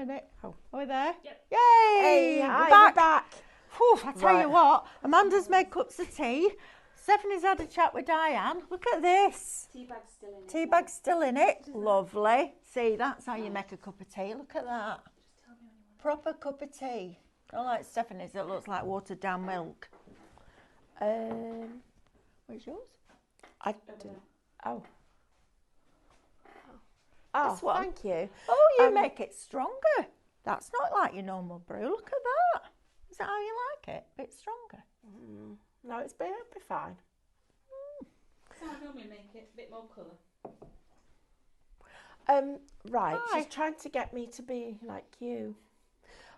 minute. Oh, are we there? Yep. Yay! Hey, we're hi, back. we're back. Whew, I tell you Right. what, Amanda's made cups of tea. Stephanie's had a chat with Diane. Look at this. Tea bag's still in it. Tea bag's still in it. Lovely. See, that's how you make a cup of tea. Look at that. Just tell me when you want Proper cup of tea. Not like Stephanie's that looks like watered down milk. Where's yours? I it. Over do. there. Oh. Oh, This one? thank you. Oh, you Um, make it stronger. That's not like your normal brew. Look at that. Is that how you like it? A bit stronger. No, it'll be fine. So I normally make it a bit more colour. Right, Hi. she's trying to get me to be like you.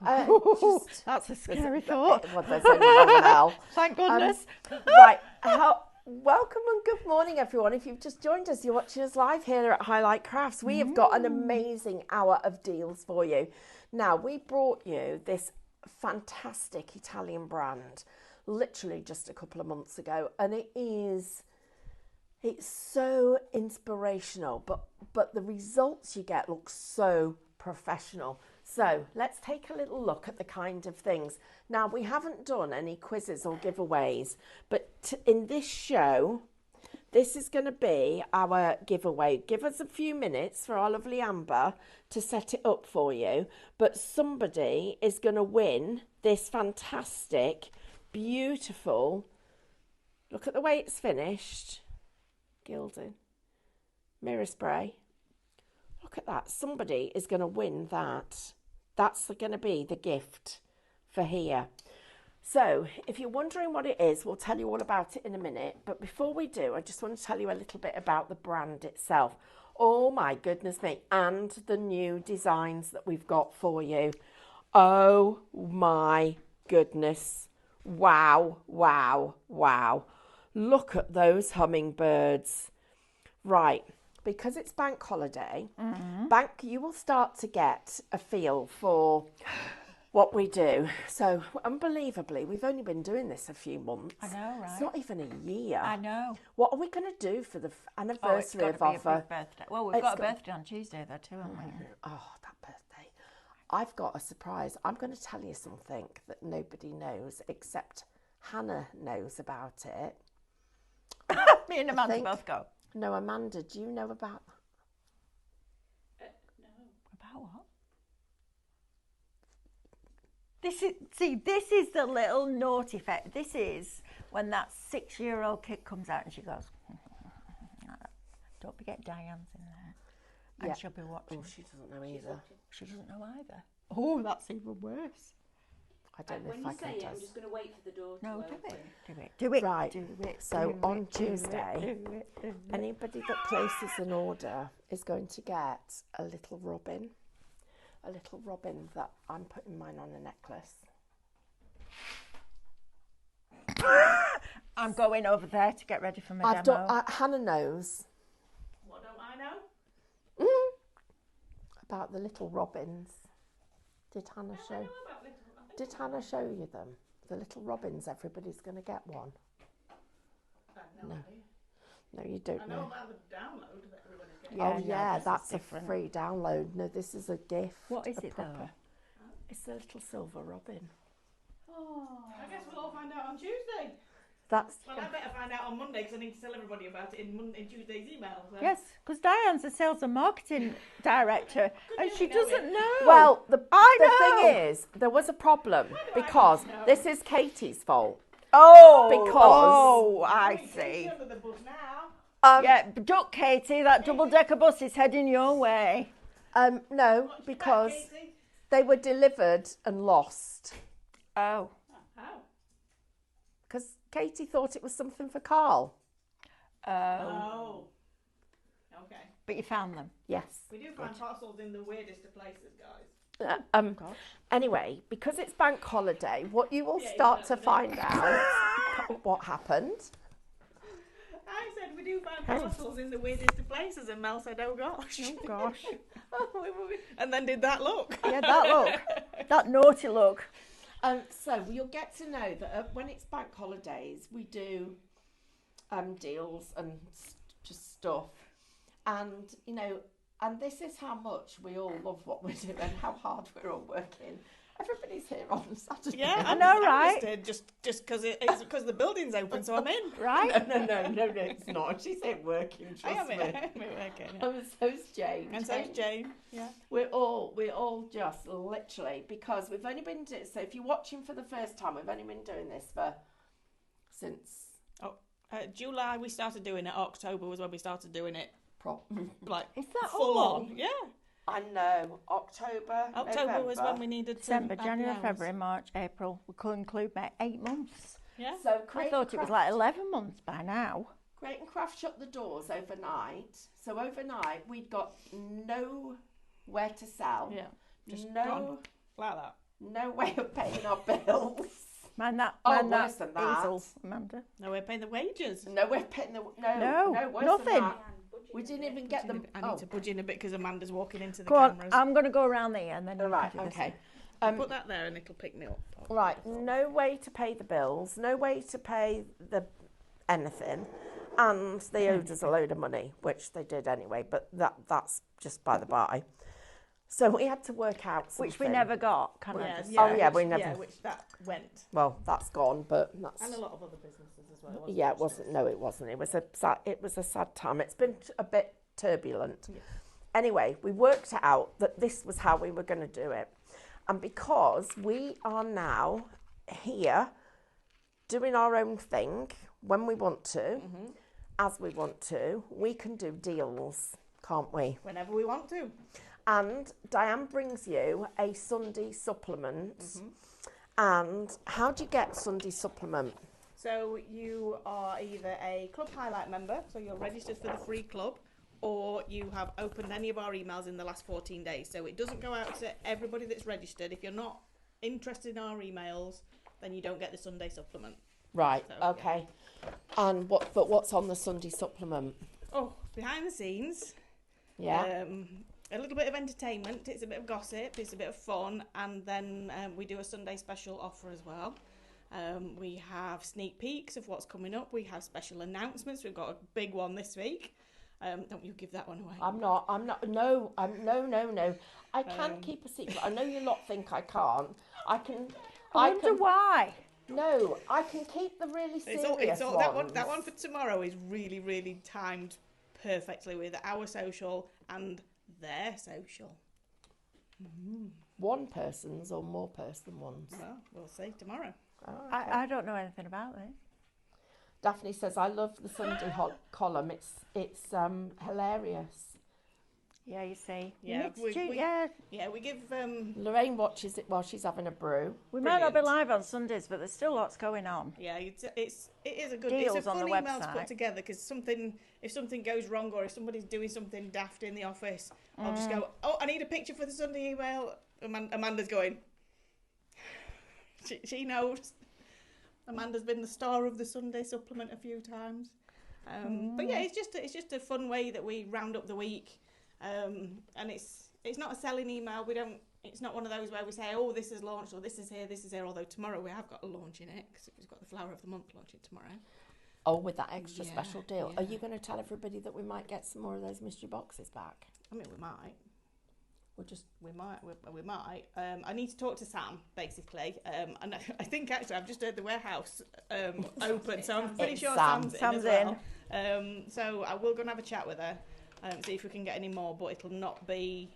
That's a scary thought. Well, there's only one L. Thank goodness. Right, welcome and good morning, everyone. If you've just joined us, you're watching us live here at Highlight Crafts. We have got an amazing hour of deals for you. Now, we brought you this fantastic Italian brand literally just a couple of months ago, and it's so inspirational, but the results you get look so professional. So let's take a little look at the kind of things. Now, we haven't done any quizzes or giveaways, but in this show, this is going to be our giveaway. Give us a few minutes for our lovely Amber to set it up for you, but somebody is going to win this fantastic, beautiful, look at the way it's finished, gilding, mirror spray. Look at that. Somebody is going to win that. That's going to be the gift for here. So if you're wondering what it is, we'll tell you all about it in a minute. But before we do, I just want to tell you a little bit about the brand itself. Oh my goodness me. And the new designs that we've got for you. Oh my goodness. Wow, wow, wow. Look at those hummingbirds. Right. Because it's bank holiday, you will start to get a feel for what we do. So, unbelievably, we've only been doing this a few months. I know, right? It's not even a year. I know. What are we going to do for the anniversary of our birthday? Well, we've got a birthday on Tuesday though too, haven't we? Oh, that birthday. I've got a surprise. I'm going to tell you something that nobody knows except Hannah knows about it. Me and Amanda both go. No, Amanda, do you know about that? No. About what? This is the little naughty effect. This is when that 6-year-old kid comes out and she goes, don't forget Diane's in there. And Yeah. she'll be watching. Oh, she doesn't know either. She doesn't know either. Oh, that's even worse. I don't know When if you I say can it, I'm just going to wait for the door to No, open. do it. Right. Do it. So do on it, do it, Tuesday, do it. anybody that places an order is going to get a little robin that I'm putting mine on a necklace. I'm going over there to get ready for my demo. Hannah knows What don't I know? about the little robins. Did Hannah show? Did Hannah show you them? The little robins. Everybody's going to get one. No. No, you don't I know about the download that everybody's getting. Yeah, Oh no, yeah, this is that's a different. free download. No, this is a gift. What is a it proper- though? It's a little silver robin. Oh. I guess we'll all find out on Tuesday. That's Well, I better find out on Monday because I need to tell everybody about it in Tuesday's email. So. Yes, because Diane's a sales and marketing director, and she you know doesn't it. know. well. The know. thing is, there was a problem because know? this is Katie's fault. Oh, I Katie see. under the bus now. Yeah, duck, Katie. That double-decker bus is heading your way. No, because Katie. they were delivered and lost. Oh, How? Because Katie thought it was something for Carl. Oh. Okay. but you found them. Yes. We do find parcels in the weirdest of places, guys. Anyway, because it's bank holiday, what you will Yeah, start to exactly. find out what happened. I said we do find parcels in the weirdest of places, and Mel said, "Oh gosh." Oh gosh. And then did that look? Yeah, that look. That naughty look. So you'll get to know that when it's bank holidays, we do deals and just stuff. And, you know, And this is how much we all love what we're doing, how hard we're all working. Everybody's here on Saturday. Yeah, I know, right? Just because it's because the building's open, so I'm in. Right? No, it's not. She's ain't working, I trust am me. working. Yeah. And so's Jane. And so's Jane. Yeah. We're all just literally, because we've only been doing, so if you're watching for the first time, we've only been doing this since July we started doing it. October was when we started doing it. Like Is that full all? on. Yeah. I know. October Was when we needed to December, add the January, hours. February, March, April. We could include about 8 months. Yeah. So I thought it was like 11 months by now. Create and Craft shut the doors overnight. So overnight we'd got nowhere to sell. Yeah. Just no gone. Like that. no way of paying our bills. Man, that, Oh, man, worse that than that. easel, Amanda. No, we're paying the wages. No way of paying the No, worse nothing. Than that. We didn't even get them. I need to budge in a bit because Amanda's walking into the Go on, cameras. I'm going to go around there and then you Right, can do this. okay. Put that there and it'll pick me up. Right, no way to pay the bills, no way to pay the anything, and they owed us a load of money, which they did anyway, but that's just by the by. So we had to work out something. Which we never got, can I just we never. Yeah, which that went. Well, that's gone, but that's. And a lot of other businesses as well. Yeah, it wasn't. No, it wasn't. It was a sad time. It's been a bit turbulent. Yeah. Anyway, we worked out that this was how we were going to do it, and because we are now here doing our own thing when we want to, as we want to, we can do deals, can't we? Whenever we want to. And Diane brings you a Sunday supplement. And how do you get Sunday supplement? So you are either a Club Highlight member, so you're registered for the free club, or you have opened any of our emails in the last 14 days. So it doesn't go out to everybody that's registered. If you're not interested in our emails, then you don't get the Sunday supplement. Right, So, okay. And what's on the Sunday supplement? Oh, behind the scenes. Yeah. A little bit of entertainment, it's a bit of gossip, it's a bit of fun, and then we do a Sunday special offer as well. We have sneak peeks of what's coming up, we have special announcements, we've got a big one this week. Don't you give that one away. I'm not, no. I can keep a secret. I know you lot think I can't. I wonder why. No, I can keep the really serious ones. That one for tomorrow is really, really timed perfectly with our social and their social. One person's or more person ones. Well, we'll see tomorrow. Oh, okay. I don't know anything about this. Daphne says, I love the Sunday column. It's hilarious. Yeah, you see. Yeah, we give. Lorraine watches it while she's having a brew. We might not be live on Sundays, but there's still lots going on. Yeah, it is a good. Deals it's a on fun the email to website. put together because if something goes wrong or if somebody's doing something daft in the office, I'll just go, oh, I need a picture for the Sunday email. Amanda's going. She knows. Amanda's been the star of the Sunday supplement a few times. But yeah, it's just a fun way that we round up the week. And it's not a selling email. It's not one of those where we say, oh, this is launched or this is here. Although tomorrow we have got a launch in it because we've got the Flower of the Month launching tomorrow. Oh, with that extra Yeah, special deal. yeah. Are you going to tell everybody that we might get some more of those mystery boxes back? I mean, we might. We might. I need to talk to Sam basically, and I think actually I've just heard the warehouse open, so I'm pretty sure Sam's in as well. So I will go and have a chat with her, see if we can get any more. But it'll not be.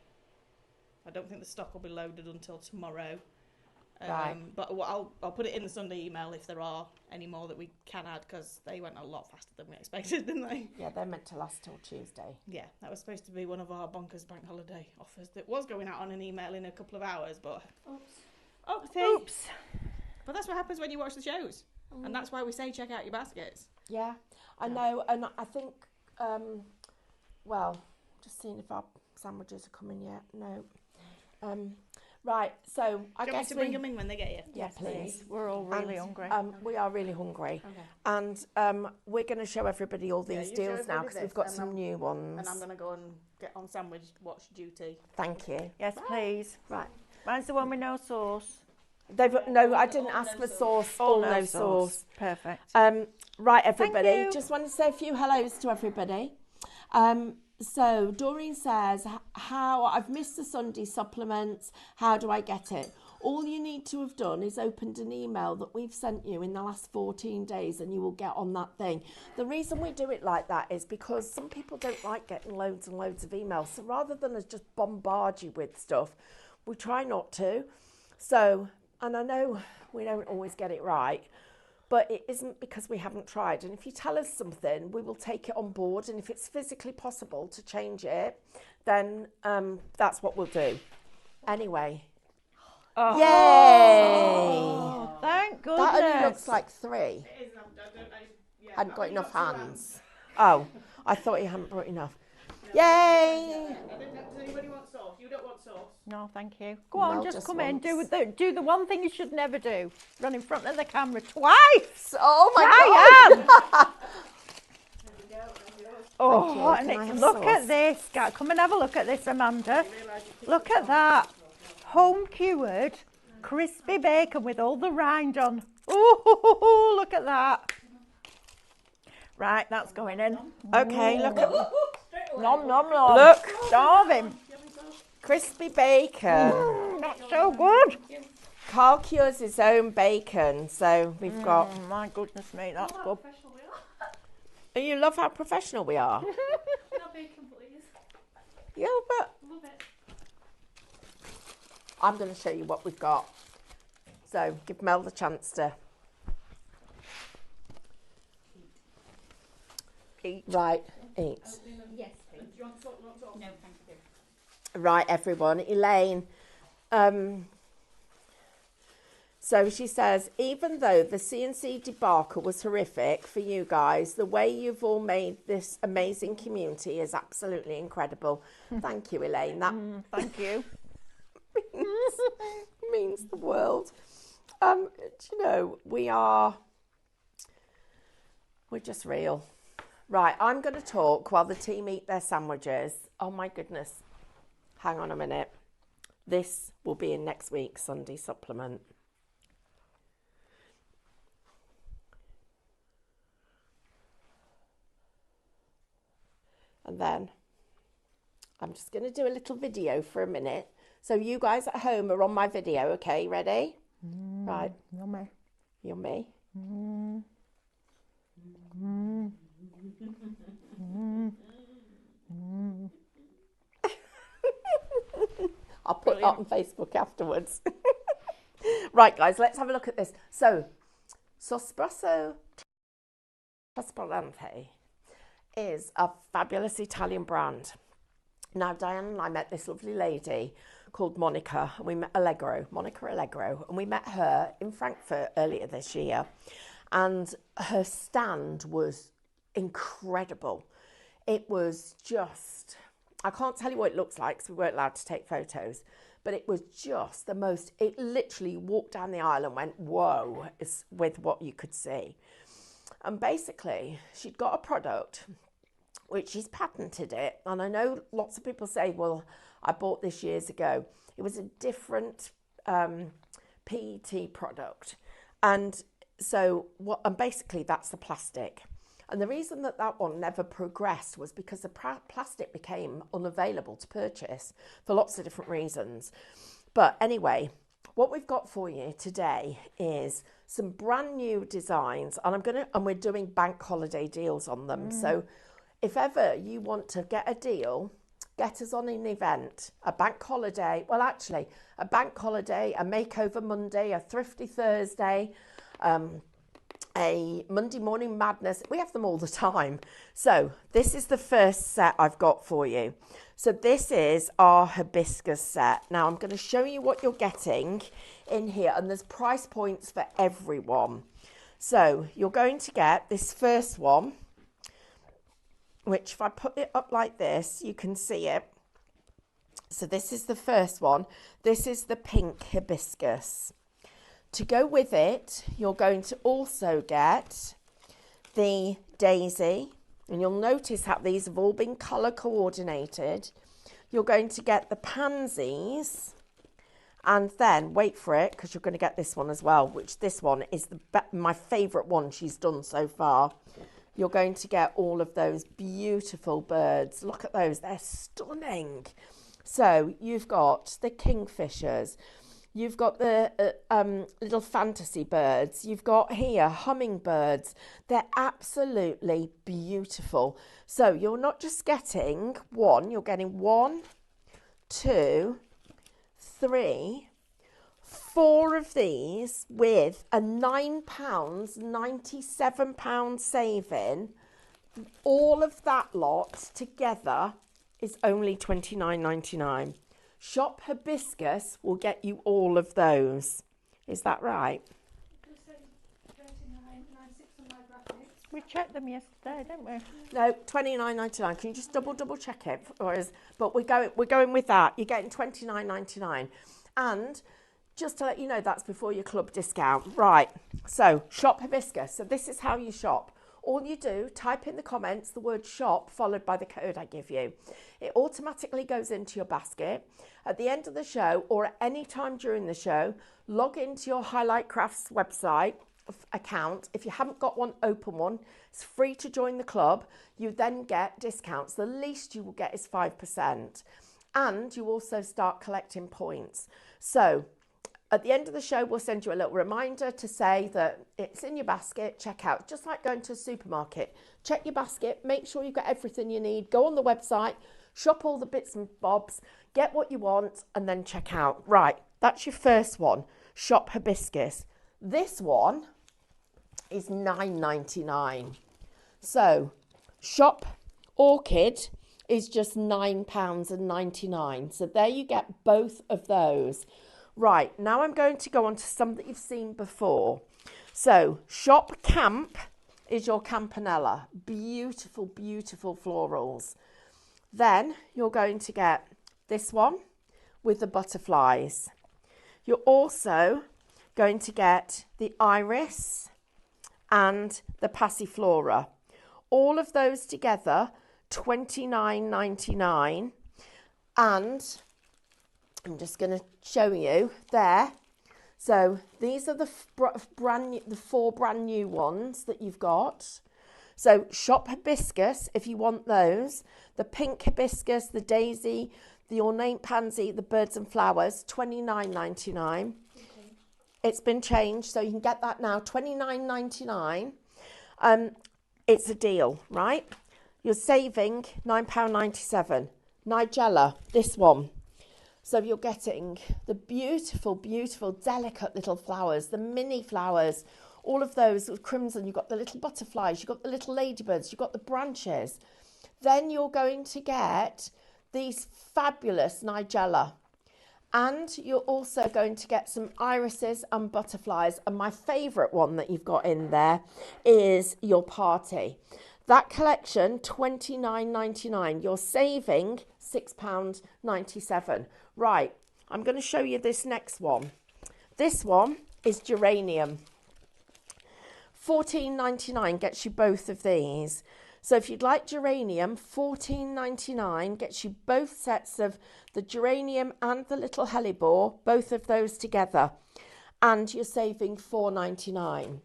I don't think the stock will be loaded until tomorrow. Right. But I'll put it in the Sunday email if there are any more that we can add because they went a lot faster than we expected, didn't they? Yeah, they're meant to last till Tuesday. Yeah, that was supposed to be one of our bonkers bank holiday offers that was going out on an email in a couple of hours, but Oops. But that's what happens when you watch the shows, and that's why we say check out your baskets. Yeah, I know, and I think, just seeing if our sandwiches are coming yet. No. Right, so I Do you want guess me to bring them in when they get here? Yeah, please. We're all really hungry. We are really hungry, Okay. and we're going to show everybody all these you show deals now everybody because this, we've got and some new ones. And I'm going to go and get on sandwich watch duty. Thank you. Yes, please. Right. Mine's the one with no sauce. No, I didn't ask for sauce. All no sauce. Perfect. Right, everybody. you. Just want to say a few hellos to everybody. So Doreen says, how I've missed the Sunday supplements. How do I get it? All you need to have done is opened an email that we've sent you in the last 14 days and you will get on that thing. The reason we do it like that is because some people don't like getting loads and loads of emails. So rather than us just bombard you with stuff, we try not to. So, and I know we don't always get it right, but it isn't because we haven't tried. And if you tell us something, we will take it on board. And if it's physically possible to change it, then that's what we'll do. Anyway. Oh. Yay! Oh, thank goodness. That only looks like 3. It is, yeah, Hadn't got I've enough got 2 hands. Oh, I thought you hadn't brought enough. Yay! Does anybody want sauce? You don't want sauce? No, thank you. Go on, Mel just just come in. wants- Do the one thing you should never do. Run in front of the camera twice. Oh my I God! am. Oh, you. and Can I have look sauce? at this. Come and have a look at this, Amanda. Look at that. Home cured, crispy bacon with all the rind on. Oh, look at that. Right, that's going in. Okay, look at Nom, nom, nom. Look. Starve him. crispy bacon. That's so good. Carl cures his own bacon, so we've got. Oh, my goodness me, that's good. Oh, you love how professional we are. Not bacon, please. Yeah, but Love it. I'm going to show you what we've got. So give Mel the chance to. Eat. Right, eat. Yes, please. Do you want salt? No, thank you. Right, everyone. Elaine. So she says, even though the CNC debacle was horrific for you guys, the way you've all made this amazing community is absolutely incredible. Thank you, Elaine. That Thank you. means the world. Do you know, we're just real. Right, I'm going to talk while the team eat their sandwiches. Oh my goodness. Hang on a minute. This will be in next week's Sunday supplement. And then I'm just going to do a little video for a minute. So you guys at home are on my video, okay? Ready? Right. Yummy. Yummy. I'll put that on Facebook afterwards. Right, guys, let's have a look at this. So, Sospeso Trasparente is a fabulous Italian brand. Now, Diane and I met this lovely lady called Monica, and we met Monica Allegro, and we met her in Frankfurt earlier this year. And her stand was incredible. It was just, I can't tell you what it looks like because we weren't allowed to take photos, but it was just the most, it literally walked down the aisle and went, whoa, with what you could see. And basically, she'd got a product, which she's patented it. And I know lots of people say, well, I bought this years ago. It was a different PET product. And so, and basically that's the plastic. And the reason that that one never progressed was because the plastic became unavailable to purchase for lots of different reasons. But anyway, what we've got for you today is some brand new designs, and we're doing bank holiday deals on them. So if ever you want to get a deal, get us on an event, a bank holiday, well actually a bank holiday, a makeover Monday, a thrifty Thursday, a Monday morning madness. We have them all the time. So this is the first set I've got for you. So this is our hibiscus set. Now I'm going to show you what you're getting in here, and there's price points for everyone. So you're going to get this first one, which if I put it up like this, you can see it. So this is the first one. This is the pink hibiscus. To go with it, you're going to also get the daisy, and you'll notice how these have all been colour coordinated. You're going to get the pansies, and then, wait for it, because you're going to get this one as well, which this one is my favourite one she's done so far. you're going to get all of those beautiful birds. Look at those, they're stunning. So you've got the kingfishers, you've got the little fantasy birds, you've got here hummingbirds. They're absolutely beautiful. So you're not just getting one, you're getting 1, 2, 3, 4 of these with a £9, £97 saving. All of that lot together is only £29.99. Shop Hibiscus will get you all of those. Is that right? We checked them yesterday, didn't we? No, £29.99. Can you just double check it? But we're going with that. You're getting £29.99. And just to let you know, that's before your club discount. Right, so Shop Hibiscus. So this is how you shop. All you do, type in the comments the word shop followed by the code I give you. It automatically goes into your basket. At the end of the show or at any time during the show, log into your Highlight Crafts website account. If you haven't got one, open one. It's free to join the club. You then get discounts. The least you will get is 5%. And you also start collecting points. So at the end of the show, we'll send you a little reminder to say that it's in your basket, check out. Just like going to a supermarket. Check your basket, make sure you've got everything you need. Go on the website, shop all the bits and bobs, get what you want, and then check out. Right, that's your first one, Shop Hibiscus. This one is £9.99. So, Shop Orchid is just £9.99. So there you get both of those. Right, now I'm going to go on to some that you've seen before. So, Shop Camp is your Campanella. Beautiful, beautiful florals. Then you're going to get this one with the butterflies. You're also going to get the iris and the passiflora. All of those together, £29.99. And I'm just going to show you there. So these are the four brand new ones that you've got. So Shop Hibiscus, if you want those. The pink hibiscus, the daisy, the ornate pansy, the birds and flowers, £29.99. Okay. It's been changed, so you can get that now, £29.99. It's a deal, right? You're saving £9.97. Nigella, this one. So you're getting the beautiful, beautiful, delicate little flowers, the mini flowers, all of those with crimson. You've got the little butterflies, you've got the little ladybirds, you've got the branches. Then you're going to get these fabulous Nigella. And you're also going to get some irises and butterflies. And my favourite one that you've got in there is your party. That collection, £29.99. You're saving £6.97. Right, I'm going to show you this next one. This one is geranium. £14.99 gets you both of these. So if you'd like geranium, £14.99 gets you both sets of the geranium and the little hellebore, both of those together. And you're saving £4.99.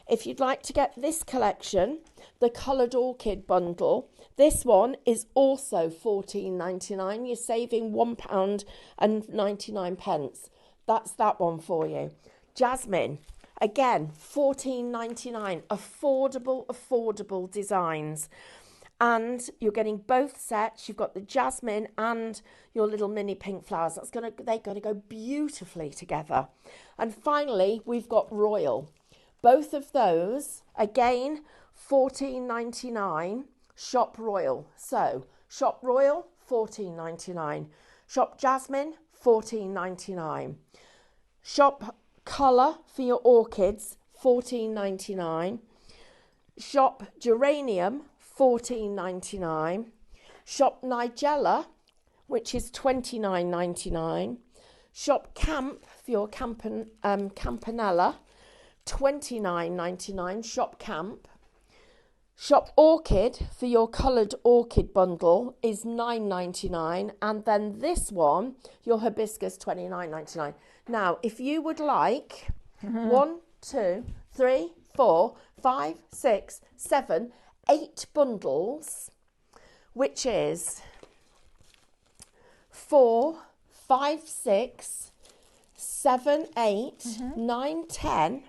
If you'd like to get this collection, the coloured orchid bundle, this one is also £14.99. You're saving £1.99. That's that one for you. Jasmine, again, £14.99. Affordable designs. And you're getting both sets. You've got the jasmine and your little mini pink flowers. They're going to go beautifully together. And finally, we've got Royal. Both of those, again, £14.99. Shop Royal. So, Shop Royal, £14.99. Shop Jasmine, £14.99. Shop Colour for your orchids, £14.99. Shop Geranium, £14.99. Shop Nigella, which is £29.99. Shop Camp for your Campanella, £29.99. Shop Camp. Shop Orchid for your coloured orchid bundle is £9.99. And then this one, your hibiscus, £29.99. Now, if you would like 1, 2, 3, 4, 5, 6, 7, 8 bundles, which is 4, 5, 6, 7, 8, 9, 10,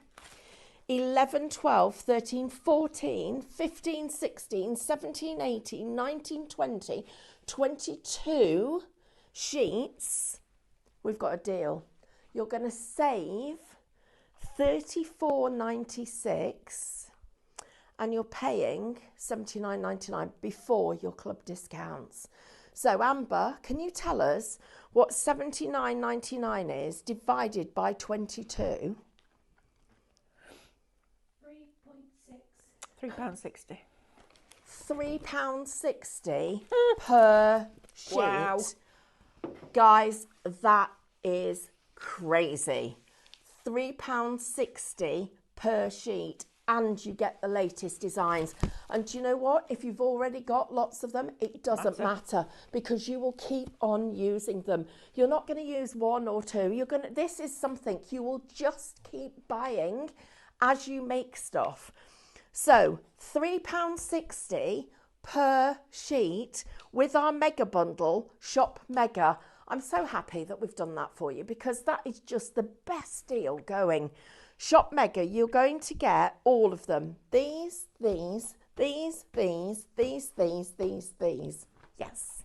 11, 12, 13, 14, 15, 16, 17, 18, 19, 20, 22 sheets. We've got a deal. You're going to save $34.96 and you're paying $79.99 before your club discounts. So Amber, can you tell us what $79.99 is divided by 22? £3.60. £3.60 per sheet. Wow. Guys, that is crazy. £3.60 per sheet, and you get the latest designs. And do you know what? If you've already got lots of them, it doesn't matter because you will keep on using them. You're not going to use 1 or 2. This is something you will just keep buying as you make stuff. So £3.60 per sheet with our mega bundle, Shop Mega. I'm so happy that we've done that for you because that is just the best deal going. Shop Mega, you're going to get all of them. These. Yes.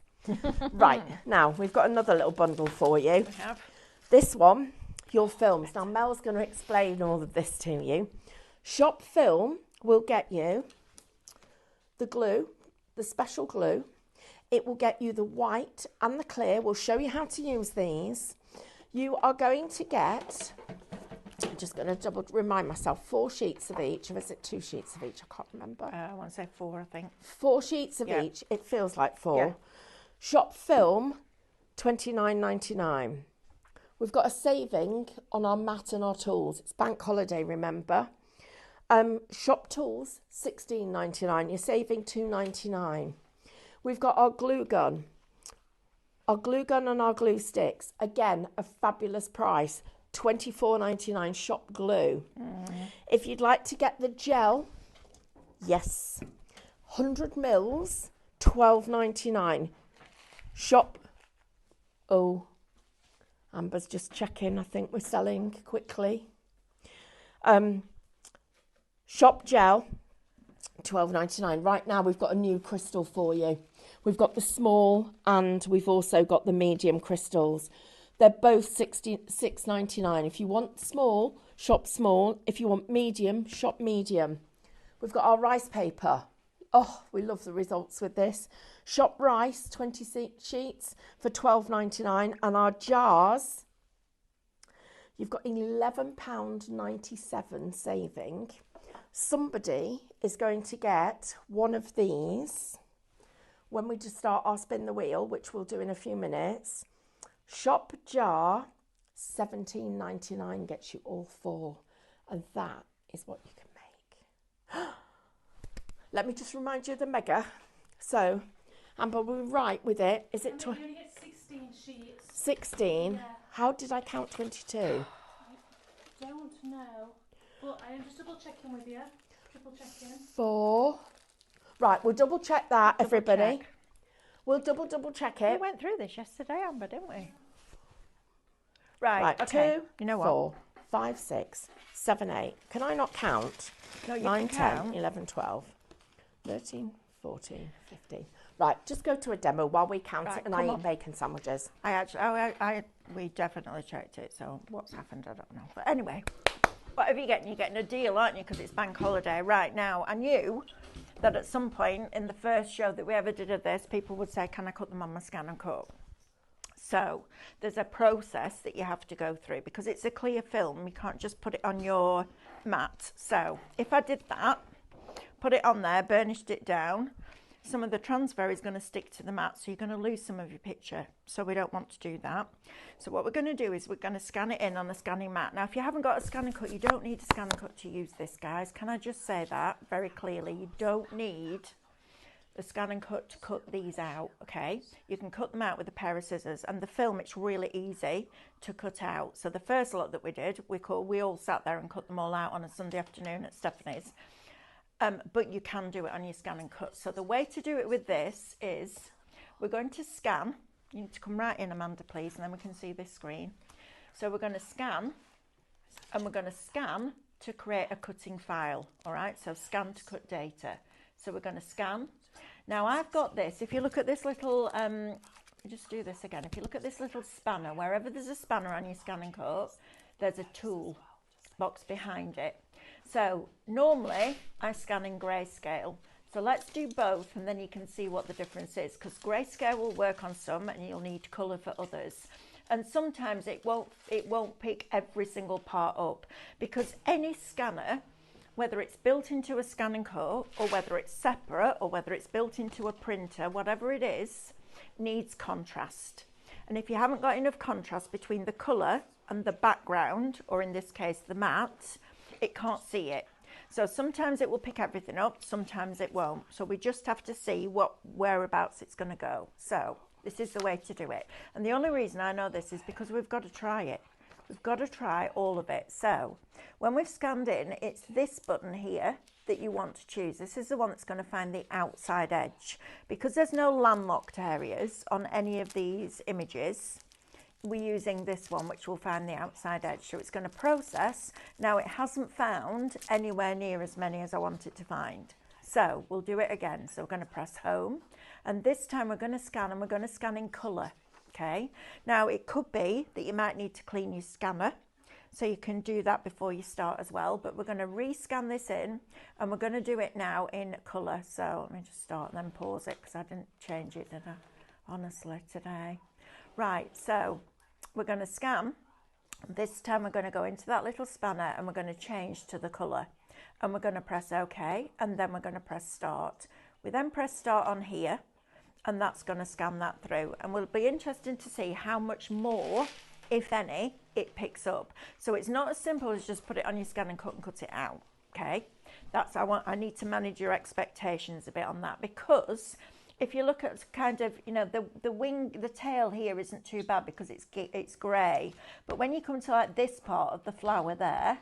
Right, now we've got another little bundle for you. We have. This one, your films. Now Mel's going to explain all of this to you. Shop Film will get you the glue, the special glue. It will get you the white and the clear. We'll show you how to use these. You are going to get, I'm just going to remind myself, 4 sheets of each. Or is it 2 sheets of each? I can't remember. I want to say 4, I think. 4 sheets of each. It feels like 4. Yeah. Shop Film, $29.99. We've got a saving on our mat and our tools. It's bank holiday, remember. Shop Tools, $16.99. You're saving $2.99. We've got our glue gun and our glue sticks. Again, a fabulous price, $24.99 Shop Glue. If you'd like to get the gel, yes, 100 mils, $12.99. Shop, oh, Amber's just checking, I think we're selling quickly. Shop Gel, $12.99. Right now we've got a new crystal for you. We've got the small and we've also got the medium crystals. They're both $6.99. If you want small, shop small. If you want medium, shop medium. We've got our rice paper. Oh, we love the results with this. Shop rice, 20 sheets for $12.99. And our jars, you've got £11.97 saving. Somebody is going to get one of these when we just start our spin the wheel, which we'll do in a few minutes. Shop jar, $17.99 gets you all 4. And that is what you can make. Let me just remind you of the mega. So, Amber, we're right with it. Is it You only get 16 sheets. 16? Yeah. How did I count 22? I don't know. But I am just double checking with you. Triple checking. 4. Right, we'll double check that, everybody. check. We'll double check We it. went through this yesterday, Amber, didn't we? Right, Right, okay. 2, You know what? 4, 5, 6, 7, 8. Can I not count? No, you 9, can 10, count. 11, 12, 13, 14, 15. Right, just go to a demo while we count Right, it and come I on. eat bacon sandwiches. We definitely checked it, so what's happened, I don't know. But anyway, whatever you're getting a deal, aren't you? Because it's bank holiday right now. I knew that at some point in the first show that we ever did of this, people would say, can I cut them on my scan and cut? So there's a process that you have to go through because it's a clear film. You can't just put it on your mat. So if I did that, put it on there, burnished it down, some of the transfer is going to stick to the mat, so you're going to lose some of your picture. So we don't want to do that. So what we're going to do is we're going to scan it in on the scanning mat. Now, if you haven't got a scan and cut, you don't need a scan and cut to use this, guys. Can I just say that very clearly? You don't need the scan and cut to cut these out, okay? You can cut them out with a pair of scissors, and the film, it's really easy to cut out. So the first lot that we did, we all sat there and cut them all out on a Sunday afternoon at Stephanie's. but you can do it on your scan and cut. So the way to do it with this is we're going to scan. You need to come right in, Amanda, please, and then we can see this screen. So we're going to scan, and we're going to scan to create a cutting file. All right, so scan to cut data. So we're going to scan. Now I've got this. If you look at this little, just do this again. If you look at this little spanner, wherever there's a spanner on your scan and cut, there's a tool box behind it. So normally I scan in grayscale. So let's do both, and then you can see what the difference is, because grayscale will work on some and you'll need colour for others. And sometimes it won't pick every single part up, because any scanner, whether it's built into a scan and cut, or whether it's separate, or whether it's built into a printer, whatever it is, needs contrast. And if you haven't got enough contrast between the colour and the background, or in this case the matte, it can't see it. So sometimes it will pick everything up, sometimes it won't. So we just have to see whereabouts it's going to go. So this is the way to do it. And the only reason I know this is because we've got to try it. We've got to try all of it. So when we've scanned in, it's this button here that you want to choose. This is the one that's going to find the outside edge. Because there's no landlocked areas on any of these images, we're using this one, which will find the outside edge. So it's going to process. Now it hasn't found anywhere near as many as I want it to find. So we'll do it again. So we're going to press home, and this time we're going to scan, and we're going to scan in colour. Okay. Now it could be that you might need to clean your scanner, so you can do that before you start as well. But we're going to rescan this in, and we're going to do it now in colour. So let me just start and then pause it, because I didn't change it, did I? Honestly, today. Right, so we're going to scan. This time we're going to go into that little spanner, and we're going to change to the colour, and we're going to press OK, and then we're going to press start. We then press start on here, and that's going to scan that through, and will be interesting to see how much more, if any, it picks up. So it's not as simple as just put it on your scan and cut it out. Okay, that's I need to manage your expectations a bit on that, because if you look at kind of, you know, the tail here isn't too bad because it's grey, but when you come to like this part of the flower there,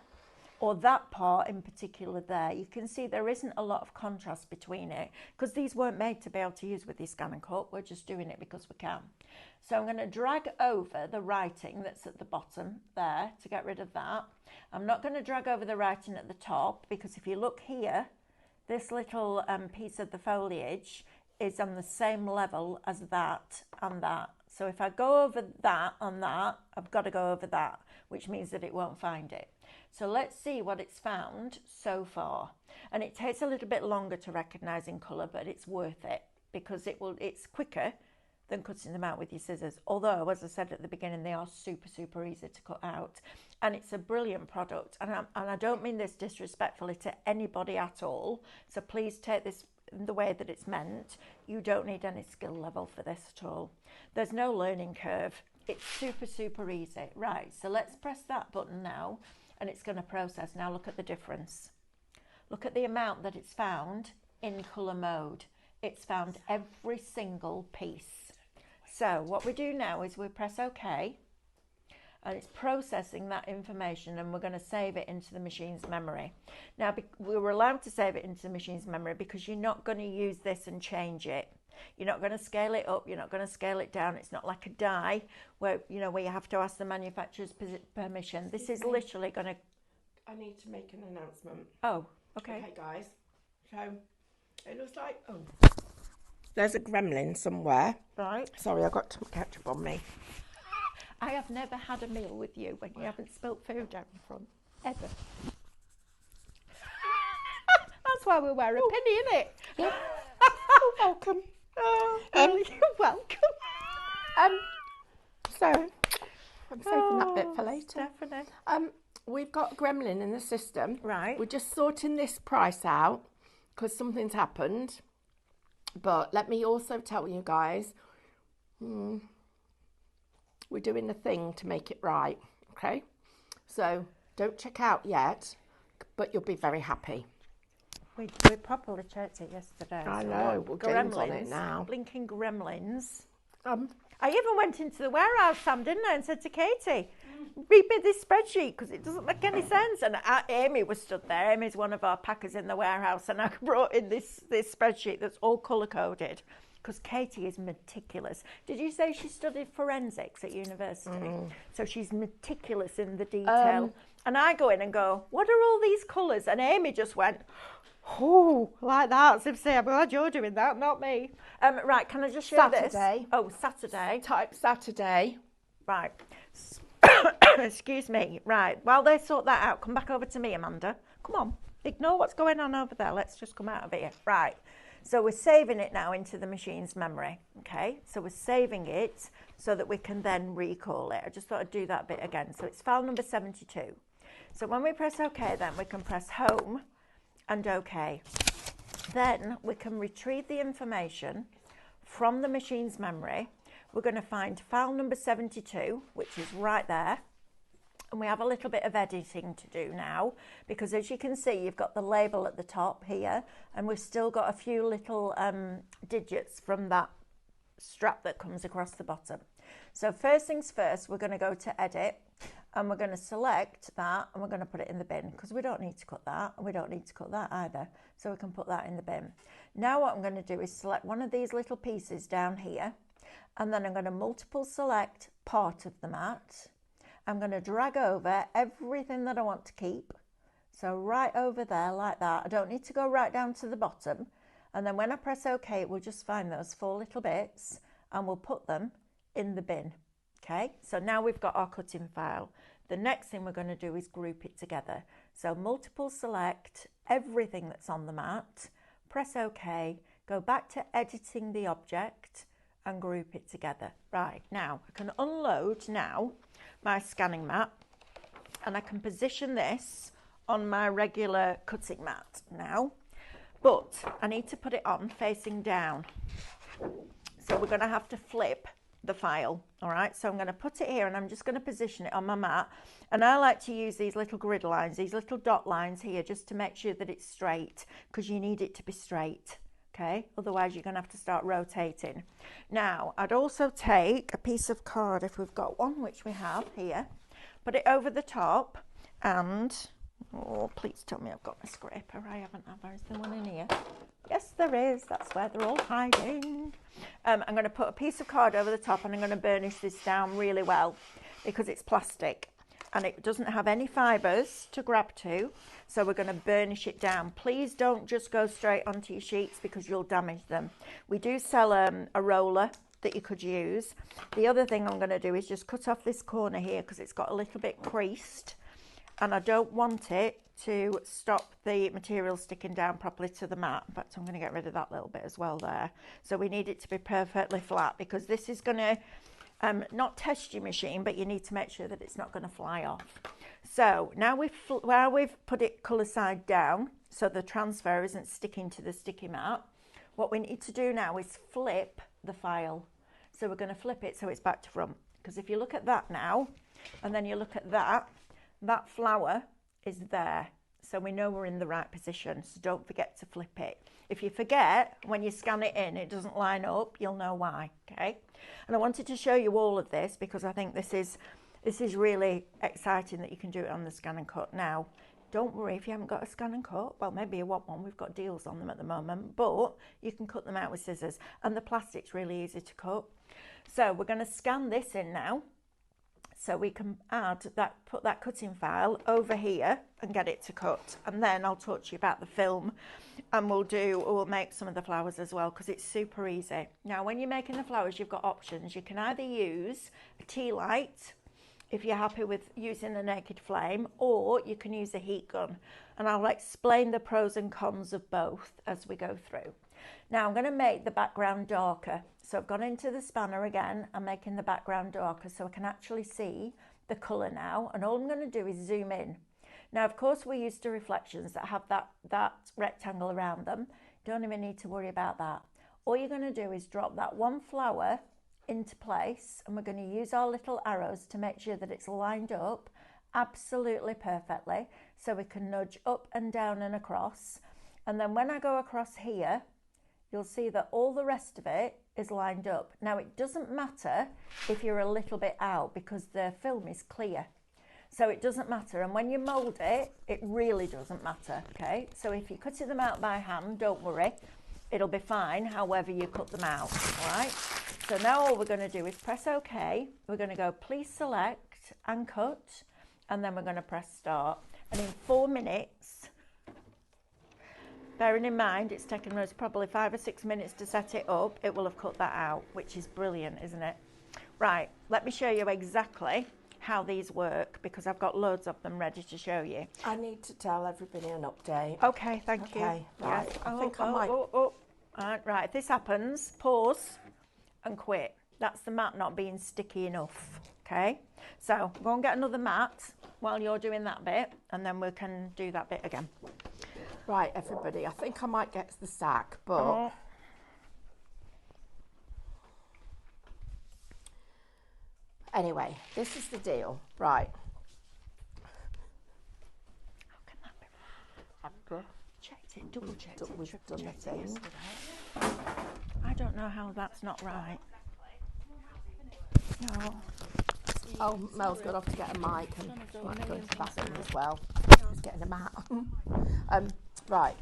or that part in particular there, you can see there isn't a lot of contrast between it, because these weren't made to be able to use with your scan and cut. We're just doing it because we can. So I'm going to drag over the writing that's at the bottom there to get rid of that. I'm not going to drag over the writing at the top, because if you look here, this little piece of the foliage is on the same level as that and that. So if I go over that and that, I've got to go over that, which means that it won't find it. So let's see what it's found so far. And it takes a little bit longer to recognise in colour, but it's worth it, because it's quicker than cutting them out with your scissors. Although, as I said at the beginning, they are super, super easy to cut out. And it's a brilliant product. And I don't mean this disrespectfully to anybody at all. So please take this in the way that it's meant. You don't need any skill level for this at all. There's no learning curve. It's super, super easy. Right, so let's press that button now, and it's going to process. Now look at the difference. Look at the amount that it's found in colour mode. It's found every single piece. So what we do now is we press OK, and it's processing that information, and we're going to save it into the machine's memory. Now, we were allowed to save it into the machine's memory because you're not going to use this and change it. You're not going to scale it up, you're not going to scale it down. It's not like a die where, you know, where you have to ask the manufacturer's permission. This is literally going to... I need to make an announcement. Oh, okay. Okay, guys. So, it looks like... Oh, there's a gremlin somewhere. Right. Sorry, I got some ketchup on me. I have never had a meal with you when you haven't spilt food down in front, ever. That's why we wear a penny, innit? Yeah. Oh, welcome. Oh, well, you're welcome. So, I'm saving that bit for later. Definitely. We've got gremlin in the system. Right. We're just sorting this price out because something's happened. But let me also tell you guys, we're doing a thing to make it right, okay? So don't check out yet, but you'll be very happy. We properly checked it yesterday. I know, we'll games on it now. Blinking gremlins. I even went into the warehouse, Sam, didn't I, and said to Katie, read me this spreadsheet because it doesn't make any sense. And Amy was stood there. Amy's one of our packers in the warehouse, and I brought in this spreadsheet that's all colour-coded because Katie is meticulous. Did you say she studied forensics at university? So she's meticulous in the detail. And I go in and go, what are all these colours? And Amy just went, oh, like that. As if say, I'm glad you're doing that, not me. Right, can I just show this? Saturday. Oh, Saturday. Type Saturday. Right. Excuse me. Right. While they sort that out, come back over to me, Amanda. Come on. Ignore what's going on over there. Let's just come out of here. Right. So we're saving it now into the machine's memory. Okay. So we're saving it so that we can then recall it. I just thought I'd do that bit again. So it's file number 72. So when we press OK, then we can press home and OK. Then we can retrieve the information from the machine's memory. We're going to find file number 72, which is right there. And we have a little bit of editing to do now, because as you can see, you've got the label at the top here, and we've still got a few little digits from that strap that comes across the bottom. So first things first, we're going to go to edit, and we're going to select that, and we're going to put it in the bin, because we don't need to cut that, and we don't need to cut that either. So we can put that in the bin. Now what I'm going to do is select one of these little pieces down here, and then I'm going to multiple select part of the mat. I'm going to drag over everything that I want to keep. So right over there like that. I don't need to go right down to the bottom. And then when I press OK, we'll just find those 4 little bits and we'll put them in the bin. Okay, so now we've got our cutting file. The next thing we're going to do is group it together. So multiple select everything that's on the mat, press OK, go back to editing the object, and group it together. Right, now I can unload now my scanning mat, and I can position this on my regular cutting mat now, but I need to put it on facing down. So we're going to have to flip the file. All right, so I'm going to put it here and I'm just going to position it on my mat, and I like to use these little grid lines, these little dot lines here, just to make sure that it's straight, because you need it to be straight. Okay, otherwise you're going to have to start rotating. Now, I'd also take a piece of card, if we've got one, which we have here, put it over the top, and, oh, please tell me I've got my scraper. I haven't, have I? Is there one in here? Yes, there is. That's where they're all hiding. I'm going to put a piece of card over the top, and I'm going to burnish this down really well, because it's plastic and it doesn't have any fibres to grab to, so we're going to burnish it down. Please don't just go straight onto your sheets, because you'll damage them. We do sell a roller that you could use. The other thing I'm going to do is just cut off this corner here, because it's got a little bit creased, and I don't want it to stop the material sticking down properly to the mat. In fact, I'm going to get rid of that little bit as well there. So we need it to be perfectly flat, because this is going to not test your machine, but you need to make sure that it's not going to fly off. So now we've put it colour side down, so the transfer isn't sticking to the sticky mat. What we need to do now is flip the file. So we're going to flip it so it's back to front, because if you look at that now, and then you look at that, that flower is there. So we know we're in the right position, so don't forget to flip it. If you forget, when you scan it in, it doesn't line up, you'll know why, okay? And I wanted to show you all of this, because I think this is really exciting that you can do it on the scan and cut. Now, don't worry if you haven't got a scan and cut. Well, maybe you want one. We've got deals on them at the moment, but you can cut them out with scissors, and the plastic's really easy to cut. So we're going to scan this in now, so we can put that cutting file over here and get it to cut. And then I'll talk to you about the film, and we'll make some of the flowers as well, because it's super easy. Now, when you're making the flowers, you've got options. You can either use a tea light, if you're happy with using a naked flame, or you can use a heat gun. And I'll explain the pros and cons of both as we go through. Now I'm going to make the background darker. So I've gone into the spanner again. I'm making the background darker so I can actually see the colour now. And all I'm going to do is zoom in. Now, of course, we're used to reflections that have that rectangle around them. Don't even need to worry about that. All you're going to do is drop that one flower into place, and we're going to use our little arrows to make sure that it's lined up absolutely perfectly, so we can nudge up and down and across. And then when I go across here, you'll see that all the rest of it is lined up. Now it doesn't matter if you're a little bit out because the film is clear. So it doesn't matter, and when you mould it, it really doesn't matter, okay? So if you're cutting them out by hand, don't worry, it'll be fine however you cut them out, all right? So now all we're going to do is press OK. We're going to go please select and cut, and then we're going to press start. And in 4 minutes, bearing in mind it's taken us probably 5 or 6 minutes to set it up, it will have cut that out, which is brilliant, isn't it? Right, let me show you exactly how these work because I've got loads of them ready to show you. I need to tell everybody an update. Okay, thank you. Okay, right. Yes. I think I might. Right, if this happens, pause and quit. That's the mat not being sticky enough, okay? So go and get another mat while you're doing that bit and then we can do that bit again. Right, everybody, I think I might get the sack, but... Anyway, this is the deal, right. How can that be? I've checked it, double checked it, We've triple done checked the it thing. yesterday. I don't know how that's not right. No. Oh, Mel's got off to get a mic and she might go into the bathroom as well. She's getting a mat. Right,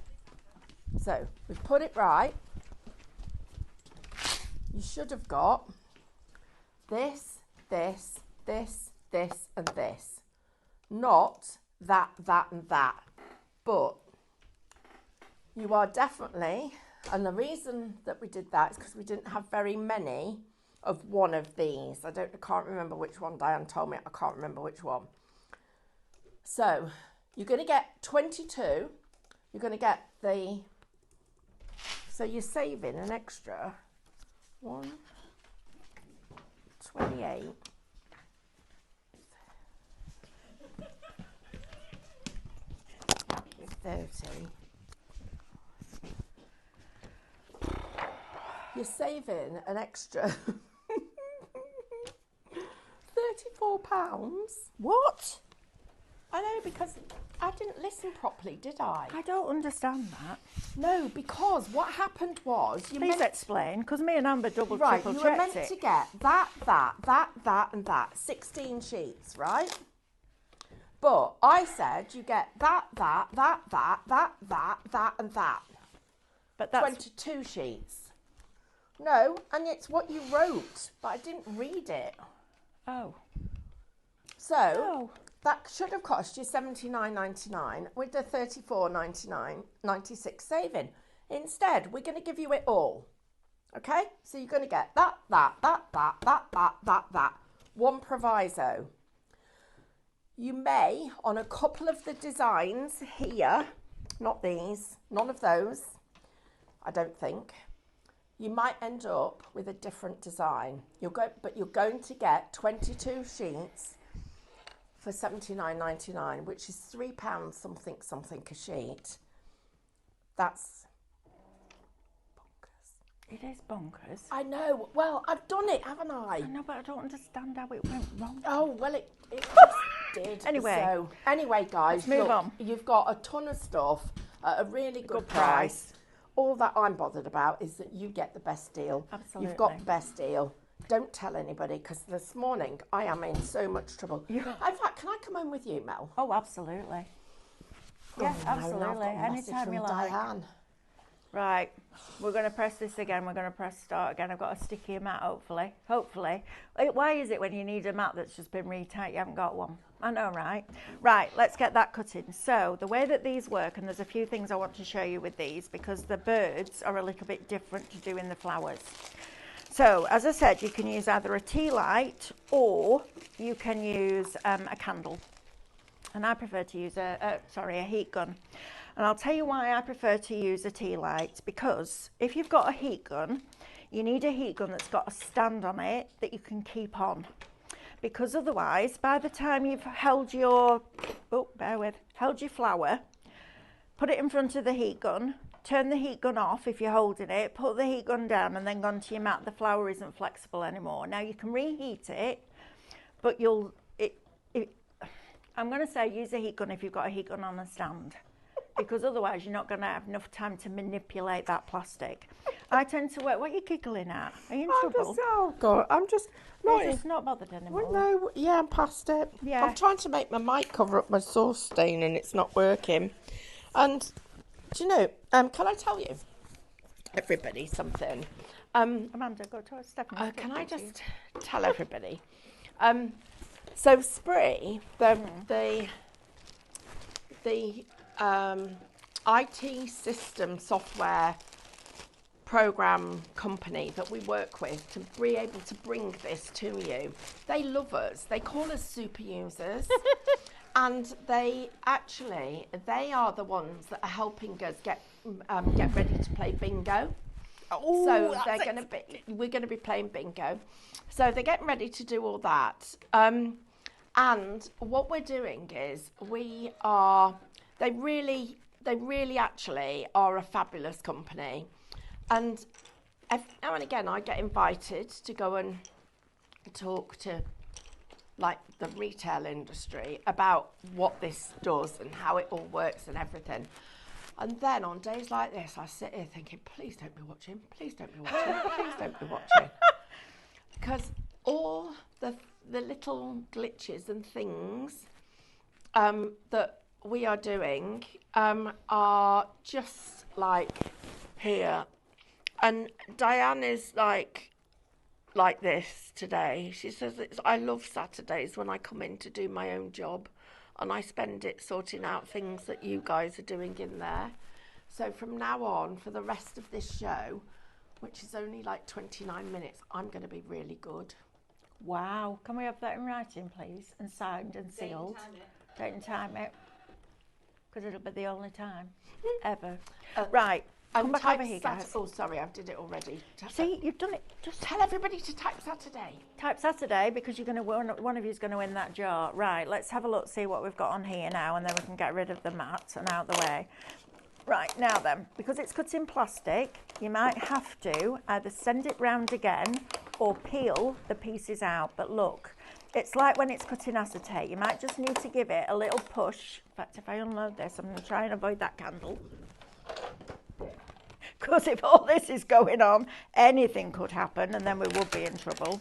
so we've put it right. You should have got this, this, this, this and this. Not that, that and that. But you are definitely, and the reason that we did that is because we didn't have very many of one of these. I can't remember which one Diane told me. I can't remember which one. So you're going to get 22. You're going to get the, so you're saving an extra 28. With 30. You're saving an extra £34. What? I know, because I didn't listen properly, did I? I don't understand that. No, because what happened was Please explain, because me and Amber double right, triple you were checked meant it. to get that, and that. 16 sheets, right? But I said you get that, and that. But that's 22 sheets. No, and it's what you wrote, but I didn't read it. oh. So that should have cost you $79.99 with the $34.96 saving. Instead, we're going to give you it all. Okay? So you're going to get that. One proviso. You may, on a couple of the designs here, not these, none of those, I don't think, you might end up with a different design. But you're going to get 22 sheets for $79.99, which is £3 something a sheet. That's bonkers. It is bonkers. I know. Well, I've done it, haven't I? I know, but I don't understand how it went wrong. Oh, well, it just did. Anyway. So, anyway, guys, Let's move on. You've got a ton of stuff at a really good price. All that I'm bothered about is that you get the best deal. Absolutely. You've got the best deal. Don't tell anybody, because this morning I am in so much trouble. In fact, can I come home with you, Mel? Oh, absolutely. Yes, Oh, no, absolutely. I've got a message Anytime you from like. Diane. Right, we're going to press this again. We're going to press start again. I've got a stickier mat, hopefully. Hopefully. Why is it when you need a mat that's just been retyped, you haven't got one? I know, right? Right, let's get that cut in. So the way that these work, and there's a few things I want to show you with these because the birds are a little bit different to doing the flowers. So, as I said, you can use either a tea light or you can use a candle. And I prefer to use a heat gun. And I'll tell you why I prefer to use a tea light, because if you've got a heat gun, you need a heat gun that's got a stand on it that you can keep on. Because otherwise, by the time you've held your flower, put it in front of the heat gun, turn the heat gun off if you're holding it, put the heat gun down and then go onto your mat, the flower isn't flexible anymore. Now you can reheat it, but I'm going to say use a heat gun if you've got a heat gun on a stand. because otherwise you're not going to have enough time to manipulate that plastic. I tend to work. What are you giggling at? Are you in trouble? Oh God, I'm just You're not. just not bothered anymore. Well, no, yeah, I'm past it. Yeah. I'm trying to make my mic cover up my sauce stain and it's not working. And do you know? Can I tell you, everybody, something? Amanda, go to Stephanie. Can I just tell everybody? So Spree, the IT system software program company that we work with to be able to bring this to you, they love us. They call us super users. And they are the ones that are helping us get ready to play bingo. Oh, So we're going to be playing bingo. So they're getting ready to do all that. And what we're doing is they really actually are a fabulous company. And now and again I get invited to go and talk to like the retail industry about what this does and how it all works and everything. And then on days like this, I sit here thinking, please don't be watching, please don't be watching, please don't be watching. Because all the little glitches and things that we are doing are just like here. And Diane is like this today. She says, I love Saturdays when I come in to do my own job and I spend it sorting out things that you guys are doing in there. So from now on, for the rest of this show, which is only like 29 minutes, I'm going to be really good. Wow. Can we have that in writing, please? And signed and sealed. Date and time it. Because it'll be the only time ever. Right. Come back over here, guys. Oh, sorry, I did it already. See, you've done it. Just tell everybody to type Saturday. Type Saturday because you're going to one of you's going to win that jar. Right, let's have a look, see what we've got on here now, and then we can get rid of the mat and out the way. Right, now then, because it's cut in plastic, you might have to either send it round again or peel the pieces out. But look, it's like when it's cut in acetate. You might just need to give it a little push. In fact, if I unload this, I'm going to try and avoid that candle. Because if all this is going on, anything could happen and then we would be in trouble.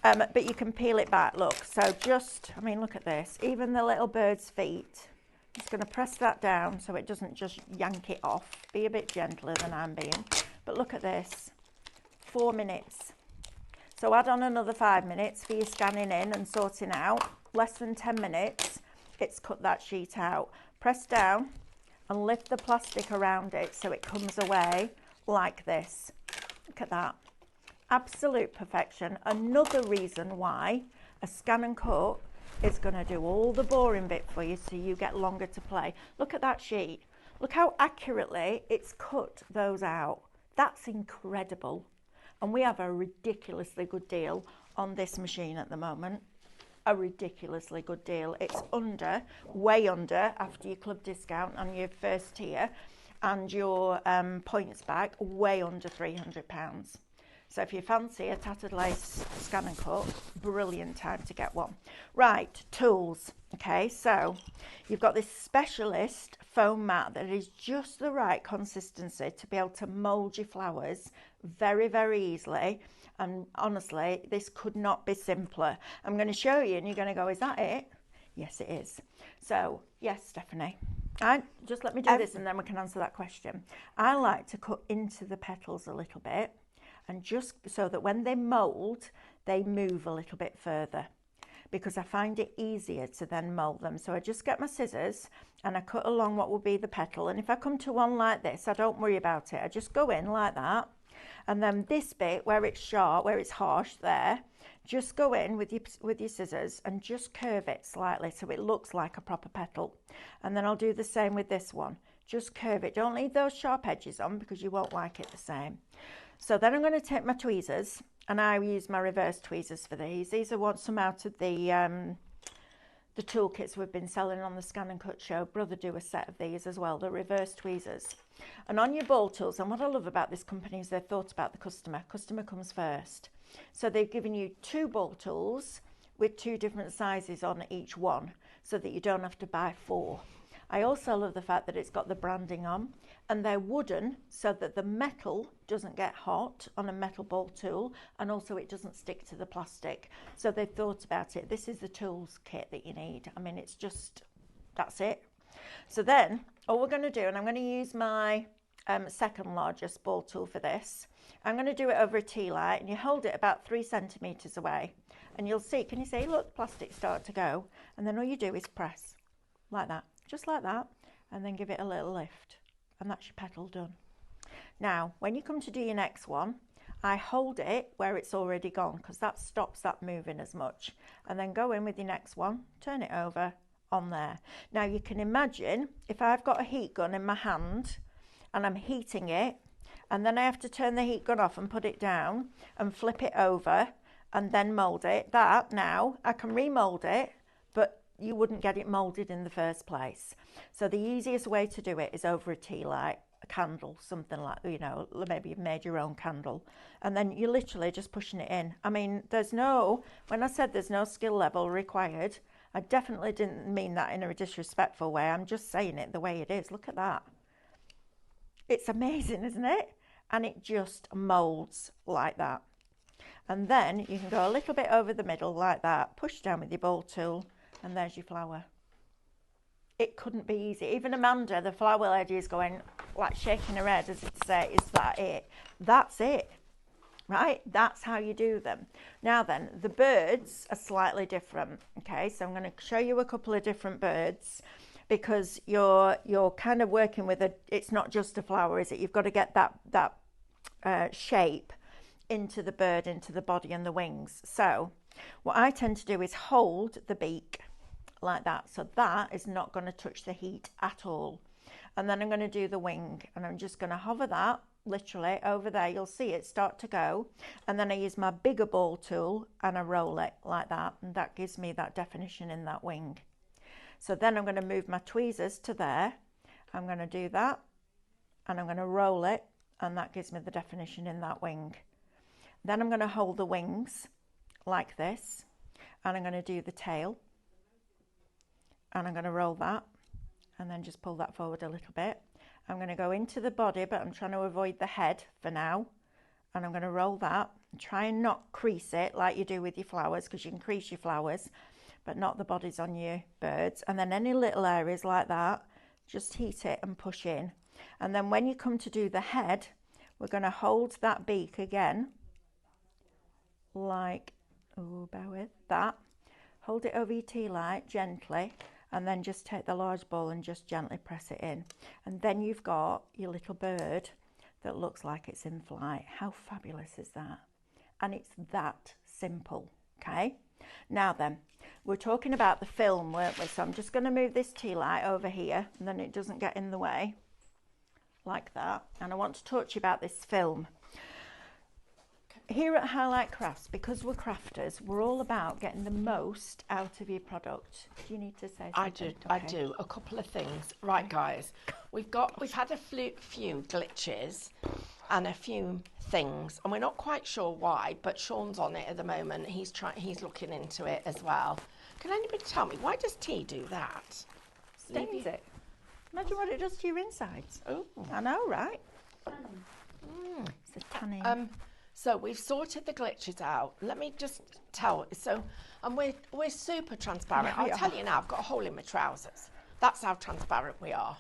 But you can peel it back, look. So look at this. Even the little bird's feet. Just going to press that down so it doesn't just yank it off. Be a bit gentler than I'm being. But look at this. 4 minutes. So add on another 5 minutes for your scanning in and sorting out. Less than 10 minutes, it's cut that sheet out. Press down and lift the plastic around it so it comes away like this. Look at that. Absolute perfection. Another reason why a scan and cut is going to do all the boring bit for you so you get longer to play. Look at that sheet. Look how accurately it's cut those out. That's incredible. And we have a ridiculously good deal on this machine at the moment. A ridiculously good deal. It's way under after your club discount on your first tier and your points back, way under £300. So if you fancy a tattered lace scan and cut, brilliant time to get one. Right, tools. Okay, so you've got this specialist foam mat that is just the right consistency to be able to mould your flowers very, very easily. And honestly, this could not be simpler. I'm going to show you and you're going to go, is that it? Yes, it is. So, yes, Stephanie. Just let me do this and then we can answer that question. I like to cut into the petals a little bit and just so that when they mould, they move a little bit further because I find it easier to then mould them. So I just get my scissors and I cut along what will be the petal. And if I come to one like this, I don't worry about it. I just go in like that. And then this bit where it's sharp, where it's harsh there, just go in with your scissors and just curve it slightly so it looks like a proper petal. And then I'll do the same with this one. Just curve it. Don't leave those sharp edges on because you won't like it the same. So then I'm going to take my tweezers and I use my reverse tweezers for these. These are some out of the toolkits we've been selling on the Scan and Cut show. Brother do a set of these as well, the reverse tweezers. And on your ball tools, and what I love about this company is they've thought about the customer. Customer comes first. So they've given you 2 ball tools with 2 different sizes on each one so that you don't have to buy 4. I also love the fact that it's got the branding on, and they're wooden so that the metal doesn't get hot on a metal ball tool, and also it doesn't stick to the plastic. So they've thought about it. This is the tools kit that you need. I mean, it's just, that's it. So then all we're going to do, and I'm going to use my second largest ball tool for this. I'm going to do it over a tea light, and you hold it about 3 centimetres away, and you'll see, can you see, look, the plastic start to go, and then all you do is press like that, just like that, and then give it a little lift, and that's your petal done. Now when you come to do your next one, I hold it where it's already gone, because that stops that moving as much, and then go in with your next one, turn it over on there. Now you can imagine if I've got a heat gun in my hand and I'm heating it, and then I have to turn the heat gun off and put it down and flip it over and then mould it, that now I can remould it, but you wouldn't get it moulded in the first place. So the easiest way to do it is over a tea light, a candle, something like, you know, maybe you've made your own candle, and then you're literally just pushing it in. I mean, there's no, when I said there's no skill level required, I definitely didn't mean that in a disrespectful way. I'm just saying it the way it is. Look at that. It's amazing, isn't it? And it just moulds like that. And then you can go a little bit over the middle like that, push down with your ball tool, and there's your flower. It couldn't be easy. Even Amanda, the flower lady, is going, like shaking her head as if to say, is that it? That's it, right? That's how you do them. Now then, the birds are slightly different, okay? So I'm going to show you a couple of different birds, because you're kind of working with it's not just a flower, is it? You've got to get that shape into the bird, into the body and the wings. So what I tend to do is hold the beak like that, so that is not going to touch the heat at all. And then I'm going to do the wing, and I'm just going to hover that literally over there. You'll see it start to go, and then I use my bigger ball tool and I roll it like that, and that gives me that definition in that wing. So then I'm going to move my tweezers to there. I'm going to do that, and I'm going to roll it, and that gives me the definition in that wing. Then I'm going to hold the wings like this, and I'm going to do the tail, and I'm going to roll that, and then just pull that forward a little bit. I'm going to go into the body, but I'm trying to avoid the head for now, and I'm going to roll that and try and not crease it like you do with your flowers, because you can crease your flowers but not the bodies on your birds. And then any little areas like that, just heat it and push in. And then when you come to do the head, we're going to hold that beak again, like, oh, bear with that. Hold it over your tea light gently, and then just take the large ball and just gently press it in. And then you've got your little bird that looks like it's in flight. How fabulous is that? And it's that simple, okay? Now then, we're talking about the film, weren't we? So I'm just going to move this tea light over here, and then it doesn't get in the way, like that. And I want to talk to you about this film. Here at Highlight Crafts, because we're crafters, we're all about getting the most out of your product. Do you need to say something? I do. A couple of things. Right, guys, we've had a few glitches and a few things, and we're not quite sure why, but Sean's on it at the moment. He's looking into it as well. Can anybody tell me, why does tea do that? Stains it. Imagine what it does to your insides. Oh, I know, right? It's a tanning. So we've sorted the glitches out. Let me just tell. So, and we're super transparent. Yeah, I'll tell you now. I've got a hole in my trousers. That's how transparent we are.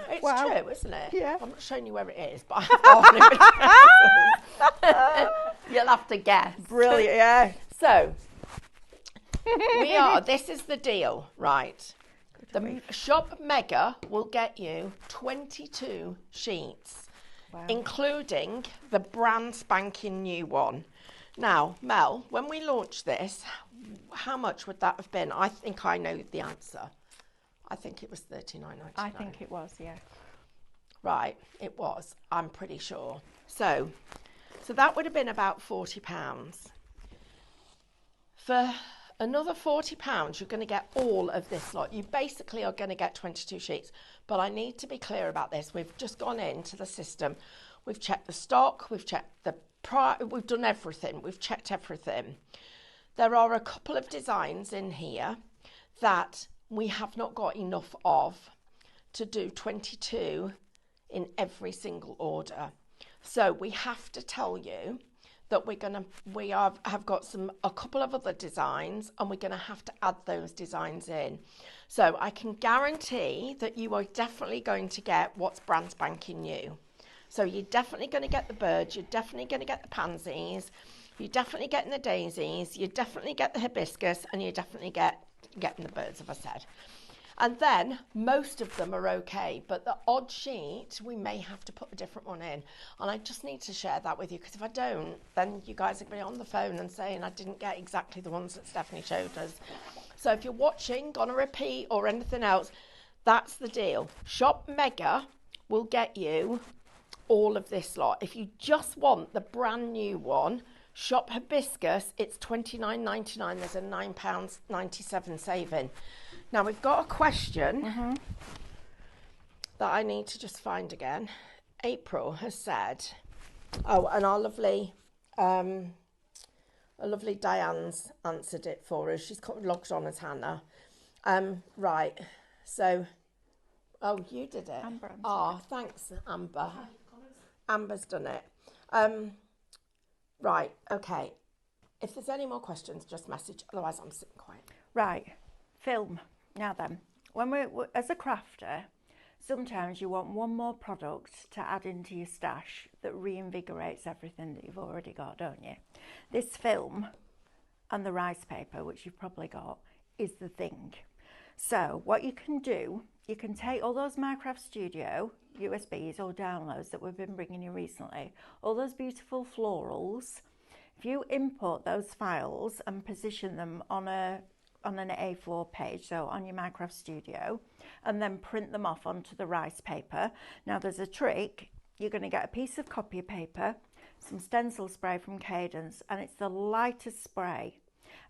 It's Wow. true, isn't it? Yeah. I'm not showing you where it is, but I've got a hole in my trousers. You'll have to guess. Brilliant, yeah. So this is the deal, right? The Shop Mega will get you 22 sheets. Wow. Including the brand spanking new one. Now, Mel, when we launched this, how much would that have been? I think I know the answer. I think it was $39.99. I think it was, yeah. Right, it was. I'm pretty sure. So that would have been about £40. For another £40, you're going to get all of this lot. You basically are going to get 22 sheets. But I need to be clear about this. We've just gone into the system. We've checked the stock. We've checked the price. We've done everything. We've checked everything. There are a couple of designs in here that we have not got enough of. to do 22 in every single order. So we have to tell you that we have got a couple of other designs, and we're gonna have to add those designs in. So I can guarantee that you are definitely going to get what's brand spanking new. So you're definitely going to get the birds, you're definitely going to get the pansies, you're definitely getting the daisies, you definitely get the hibiscus, and you're definitely getting the birds, as I said. And then most of them are okay, but the odd sheet, we may have to put a different one in. And I just need to share that with you, because if I don't, then you guys are going to be on the phone and saying I didn't get exactly the ones that Stephanie showed us. So if you're watching, gonna repeat, or anything else, that's the deal. Shop Mega will get you all of this lot. If you just want the brand new one, shop Hibiscus, it's £29.99. There's a £9.97 saving. Now we've got a question that I need to just find again. April has said, oh, and our lovely Diane's answered it for us. She's logged on as Hannah. Right, so, oh, you did it. Amber. Oh, thanks, Amber. Amber's done it. Right, okay. If there's any more questions, just message. Otherwise, I'm sitting quiet. Right, film. Now then, when we're as a crafter, sometimes you want one more product to add into your stash that reinvigorates everything that you've already got, don't you? This film and the rice paper, which you've probably got, is the thing. So what you can do, you can take all those Minecraft Studio USBs or downloads that we've been bringing you recently, all those beautiful florals. If you import those files and position them on an A4 page, so on your Minecraft Studio, and then print them off onto the rice paper. Now there's a trick. You're going to get a piece of copy paper, some stencil spray from Cadence, and it's the lightest spray.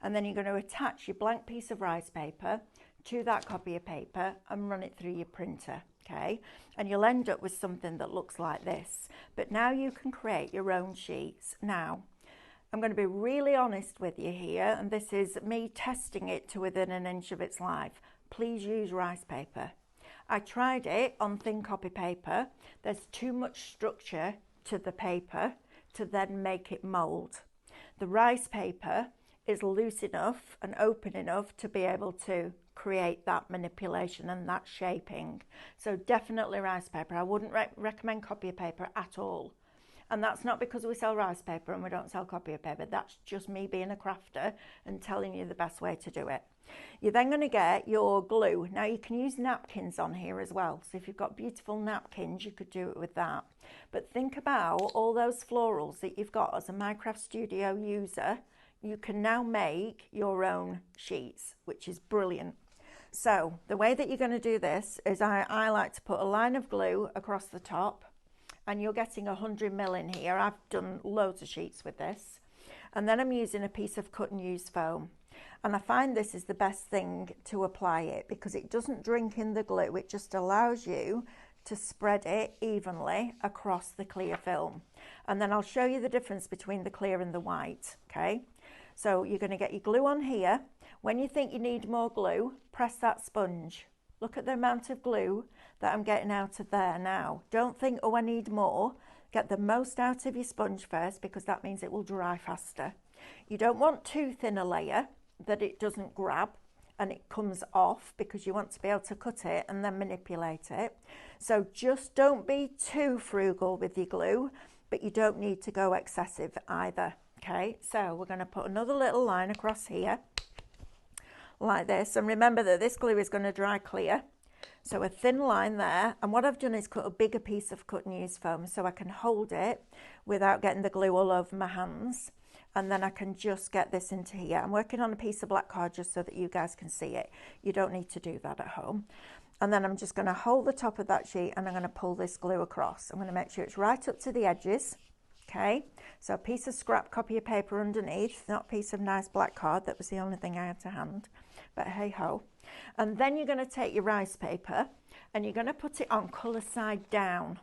And then you're going to attach your blank piece of rice paper to that copy of paper and run it through your printer, okay? And you'll end up with something that looks like this. But now you can create your own sheets. Now, I'm going to be really honest with you here, and this is me testing it to within an inch of its life. Please use rice paper. I tried it on thin copy paper. There's too much structure to the paper to then make it mould. The rice paper is loose enough and open enough to be able to create that manipulation and that shaping. So definitely rice paper. I wouldn't recommend copy paper at all. And that's not because we sell rice paper and we don't sell copy paper. That's just me being a crafter and telling you the best way to do it. You're then going to get your glue. Now you can use napkins on here as well. So if you've got beautiful napkins, you could do it with that. But think about all those florals that you've got as a Minecraft Studio user. You can now make your own sheets, which is brilliant. So the way that you're going to do this is I like to put a line of glue across the top, and you're getting 100 ml in here. I've done loads of sheets with this. And then I'm using a piece of cut and use foam. And I find this is the best thing to apply it because it doesn't drink in the glue. It just allows you to spread it evenly across the clear film. And then I'll show you the difference between the clear and the white, okay? So you're going to get your glue on here. When you think you need more glue, press that sponge. Look at the amount of glue that I'm getting out of there now. Don't think, oh, I need more. Get the most out of your sponge first because that means it will dry faster. You don't want too thin a layer that it doesn't grab and it comes off because you want to be able to cut it and then manipulate it. So just don't be too frugal with your glue, but you don't need to go excessive either. Okay, so we're going to put another little line across here like this, and remember that this glue is going to dry clear, so a thin line there. And what I've done is cut a bigger piece of cut and use foam so I can hold it without getting the glue all over my hands, and then I can just get this into here. I'm working on a piece of black card just so that you guys can see it. You don't need to do that at home. And then I'm just going to hold the top of that sheet and I'm going to pull this glue across. I'm going to make sure it's right up to the edges. Okay, so a piece of scrap copy of paper underneath, not a piece of nice black card. That was the only thing I had to hand, but hey ho. And then you're going to take your rice paper and you're going to put it on colour side down.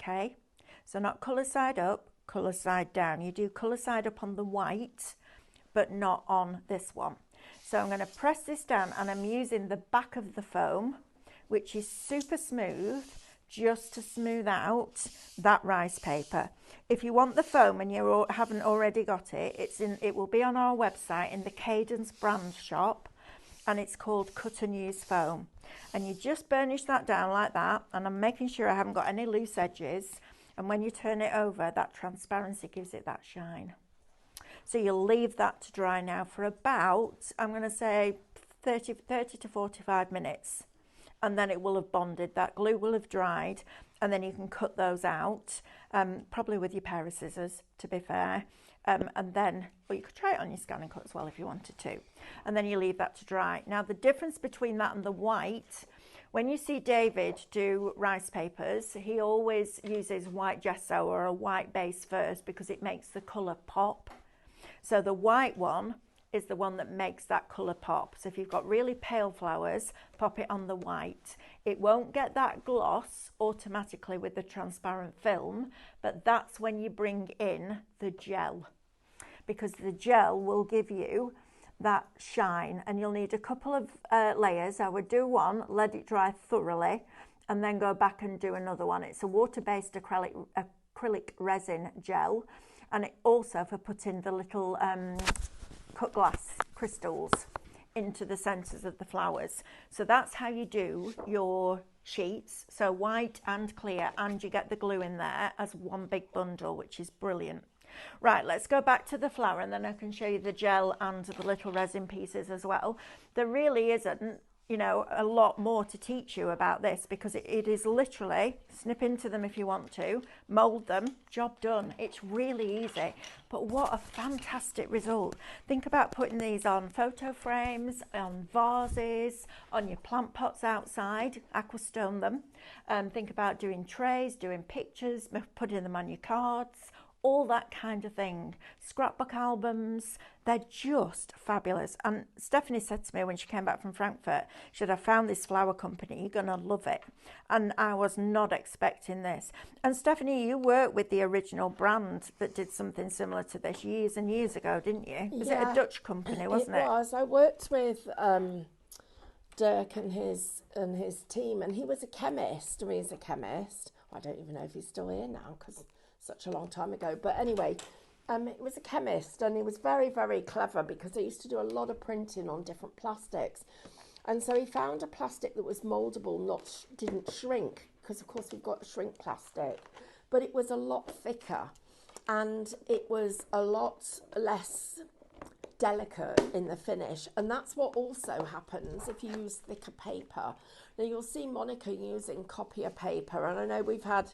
Okay, so not colour side up, colour side down. You do colour side up on the white, but not on this one. So I'm going to press this down and I'm using the back of the foam, which is super smooth, just to smooth out that rice paper. If you want the foam and you haven't already got it, it will be on our website in the Cadence brand shop, and it's called Cut and Use Foam. And you just burnish that down like that, and I'm making sure I haven't got any loose edges, and when you turn it over, that transparency gives it that shine. So you'll leave that to dry now for about, I'm going to say 30 to 45 minutes, and then it will have bonded, that glue will have dried, and then you can cut those out, probably with your pair of scissors, to be fair. And then, well, you could try it on your scan and cut as well if you wanted to. And then you leave that to dry. Now, the difference between that and the white, when you see David do rice papers, he always uses white gesso or a white base first because it makes the colour pop. So the white one is the one that makes that colour pop. So if you've got really pale flowers, pop it on the white. It won't get that gloss automatically with the transparent film, but that's when you bring in the gel, because the gel will give you that shine, and you'll need a couple of layers. I would do one, let it dry thoroughly, and then go back and do another one. It's a water-based acrylic resin gel, and it also for putting the little cut glass crystals into the centres of the flowers. So that's how you do your sheets, so white and clear, and you get the glue in there as one big bundle, which is brilliant. Right, let's go back to the flower, and then I can show you the gel and the little resin pieces as well. There really isn't, you know, a lot more to teach you about this, because it is literally snip into them if you want to, mould them, job done. It's really easy, but what a fantastic result. Think about putting these on photo frames, on vases, on your plant pots outside, aquastone them. Think about doing trays, doing pictures, putting them on your cards, all that kind of thing. Scrapbook albums, they're just fabulous. And Stephanie said to me when she came back from Frankfurt, she said, I found this flower company, you're going to love it. And I was not expecting this. And Stephanie, you worked with the original brand that did something similar to this years and years ago, didn't you? Was it a Dutch company, wasn't it? It was. I worked with Dirk and his team, and he was a chemist. I mean, he's a chemist. I don't even know if he's still here now, because such a long time ago. But anyway, it was a chemist, and he was very, very clever, because they used to do a lot of printing on different plastics. And so he found a plastic that was mouldable, didn't shrink, because of course we've got shrink plastic, but it was a lot thicker, and it was a lot less delicate in the finish. And that's what also happens if you use thicker paper. Now you'll see Monica using copier paper, and I know we've had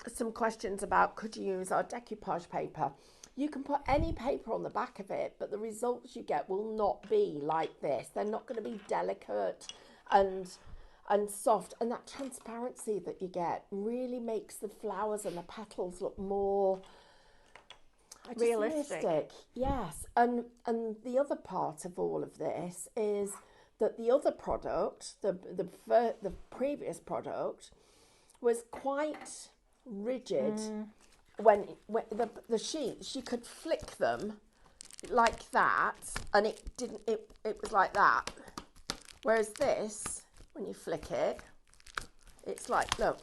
some questions about, could you use our decoupage paper? You can put any paper on the back of it, but the results you get will not be like this. They're not going to be delicate and soft, and that transparency that you get really makes the flowers and the petals look more realistic. Yes, and the other part of all of this is that the other product, the previous product, was quite rigid. When the sheets, you could flick them like that, and it was like that. Whereas this, when you flick it, it's like, look.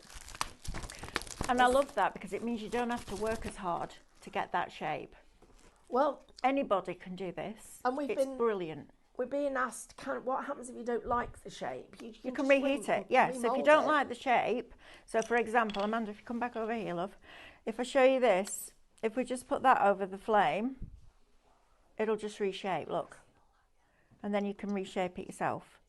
And I love that, because it means you don't have to work as hard to get that shape. Well, anybody can do this. And it's brilliant. We're being asked, what happens if you don't like the shape? You can reheat it, yes. So if you don't like the shape, so for example, Amanda, if you come back over here, love, if I show you this, if we just put that over the flame, it'll just reshape, look. And then you can reshape it yourself.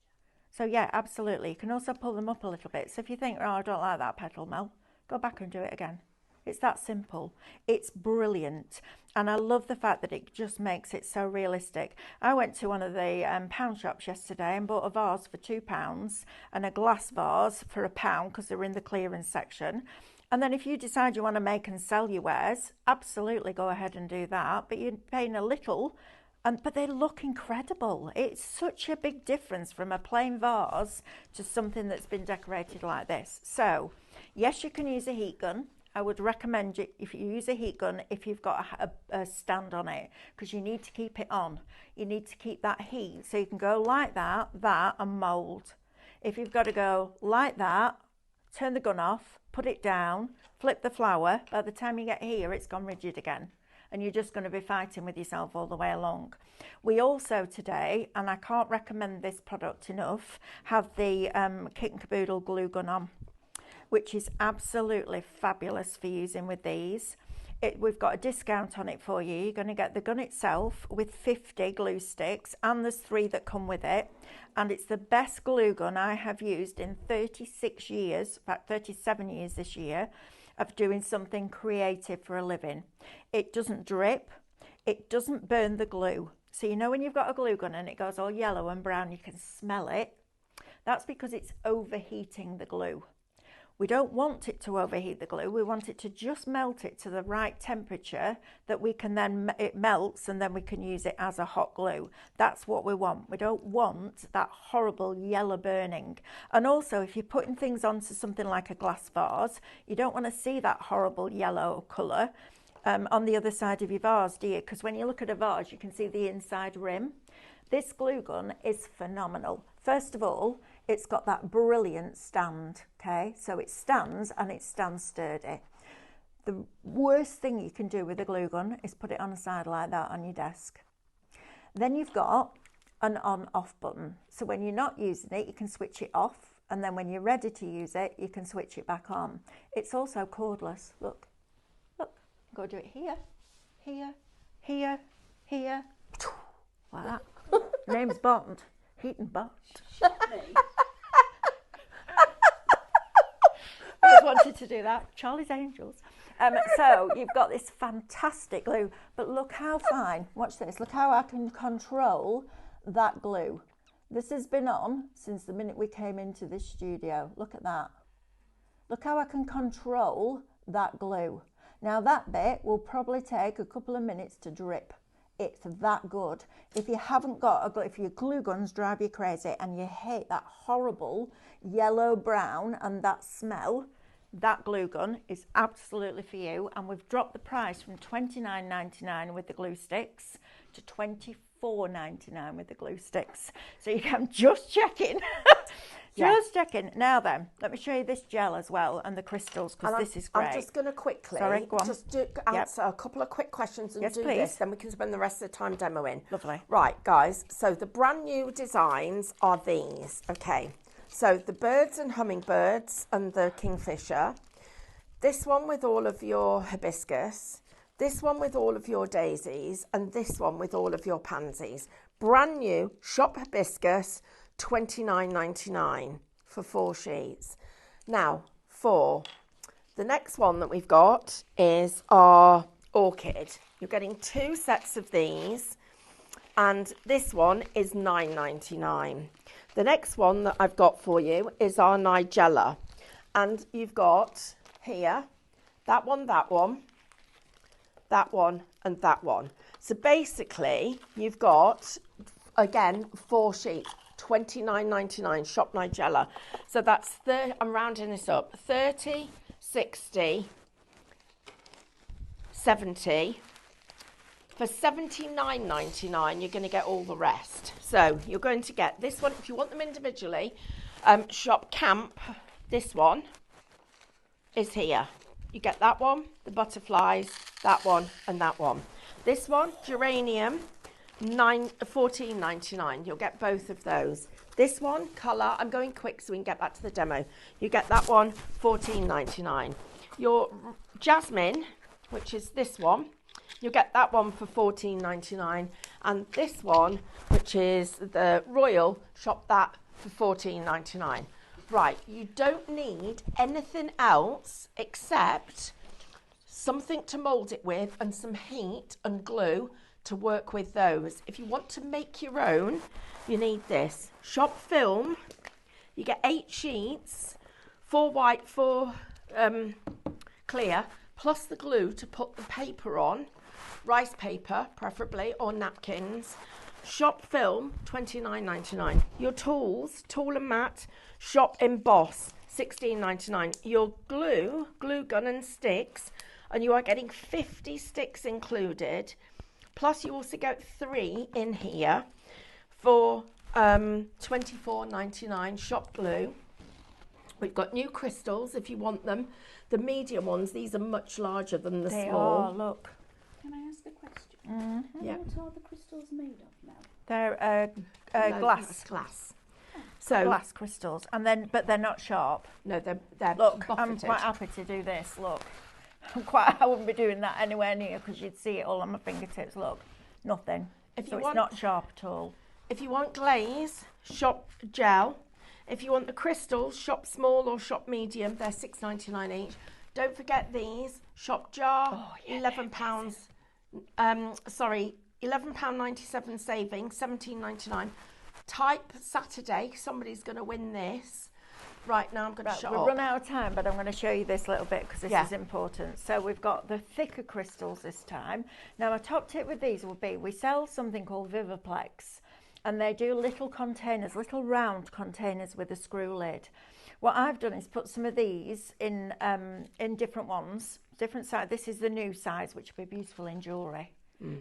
So yeah, absolutely. You can also pull them up a little bit. So if you think, oh, I don't like that petal, Mel, go back and do it again. It's that simple. It's brilliant. And I love the fact that it just makes it so realistic. I went to one of the pound shops yesterday and bought a vase for £2 and a glass vase for £1 because they're in the clearance section. And then if you decide you want to make and sell your wares, absolutely go ahead and do that. But you're paying a little, but they look incredible. It's such a big difference from a plain vase to something that's been decorated like this. So yes, you can use a heat gun. I would recommend you, if you use a heat gun, if you've got a stand on it, because you need to keep it on. You need to keep that heat, so you can go like that, and mould. if you've got to go like that, turn the gun off, put it down, flip the flower, by the time you get here, it's gone rigid again. And you're just going to be fighting with yourself all the way along. We also today, and I can't recommend this product enough, have the Kit and Caboodle glue gun on, which is absolutely fabulous for using with these. We've got a discount on it for you. You're going to get the gun itself with 50 glue sticks, and there's 3 that come with it. And it's the best glue gun I have used in 36 years, in fact 37 years this year, of doing something creative for a living. It doesn't drip, it doesn't burn the glue. So you know when you've got a glue gun and it goes all yellow and brown, you can smell it. That's because it's overheating the glue. We don't want it to overheat the glue. We want it to just melt it to the right temperature that we can then, it melts and then we can use it as a hot glue. That's what we want. We don't want that horrible yellow burning. And also if you're putting things onto something like a glass vase, you don't want to see that horrible yellow colour on the other side of your vase, do you? Because when you look at a vase, you can see the inside rim. This glue gun is phenomenal. First of all, it's got that brilliant stand, okay? So it stands and it stands sturdy. The worst thing you can do with a glue gun is put it on a side like that on your desk. Then you've got an on-off button. So when you're not using it, you can switch it off. And then when you're ready to use it, you can switch it back on. It's also cordless. Look, look, go do it here, here, here, here, like that. Name's Bond, Heaton Bond. I just wanted to do that. Charlie's Angels. So you've got this fantastic glue, but look how fine. Watch this. Look how I can control that glue. This has been on since the minute we came into this studio. Look at that. Look how I can control that glue. Now that bit will probably take a couple of minutes to drip. It's that good. If you haven't got a glue, if your glue guns drive you crazy and you hate that horrible yellow brown and that smell, that glue gun is absolutely for you. And we've dropped the price from $29.99 with the glue sticks to $24.99 with the glue sticks. So you can just checking. Just checking. Now then, let me show you this gel as well and the crystals, because this is great. I'm just going to quickly just answer a couple of quick questions and do this, then we can spend the rest of the time demoing. Lovely. Right, guys, so the brand new designs are these, okay. So the birds and hummingbirds and the kingfisher, this one with all of your hibiscus, this one with all of your daisies, and this one with all of your pansies. Brand new, shop hibiscus, $29.99 for 4 sheets. Now, the next one that we've got is our orchid. You're getting 2 sets of these, and this one is $9.99. The next one that I've got for you is our Nigella, and you've got here that one, that one, that one, and that one. So basically, you've got, again, 4 sheets. $29.99 shop Nigella. So that's I'm rounding this up, 30, 60, 70. For $79.99 you're going to get all the rest. So you're going to get this one if you want them individually. Shop Camp, this one is here. You get that one, the butterflies, that one, and that one. This one, geranium, $14.99. You'll get both of those. This one, colour, I'm going quick so we can get back to the demo. You get that one, $14.99. Your jasmine, which is this one, you'll get that one for $14.99. And this one, which is the royal, shop that for $14.99. Right, you don't need anything else except something to mould it with and some heat and glue to work with those. If you want to make your own, you need this. Shop film. You get 8 sheets, 4 white, 4 clear, plus the glue to put the paper on, rice paper preferably, or napkins. Shop film, $29.99. Your tools, tool and mat, shop emboss, $16.99. Your glue gun and sticks, and you are getting 50 sticks included. Plus you also get 3 in here for £24.99 shop glue. We've got new crystals if you want them. The medium ones, these are much larger than the They small. are, look. Can I ask a question? Yeah. What are the crystals made of now? They're No, glass. Glass. So Glass crystals, and then but they're not sharp. no, they're Look, I'm buffeted. quite happy to do this. Look, I wouldn't be doing that anywhere near because you'd see it all on my fingertips. Look, nothing. If So you it's want- not sharp at all. If you want glaze, shop gel. If you want the crystals, shop small or shop medium. They're £6.99 each. Don't forget these. Shop jar, £11. £11.97 saving, £17.99. Type Saturday. Somebody's going to win this. Right now, I'm going to Right, shut we've up. run out of time, but I'm going to show you this little bit because this Yeah. is important. So we've got the thicker crystals this time. Now, my top tip with these would be we sell something called Vivaplex, and they do little containers, little round containers with a screw lid. What I've done is put some of these in different ones, different size. This is the new size, which would be beautiful in jewellery.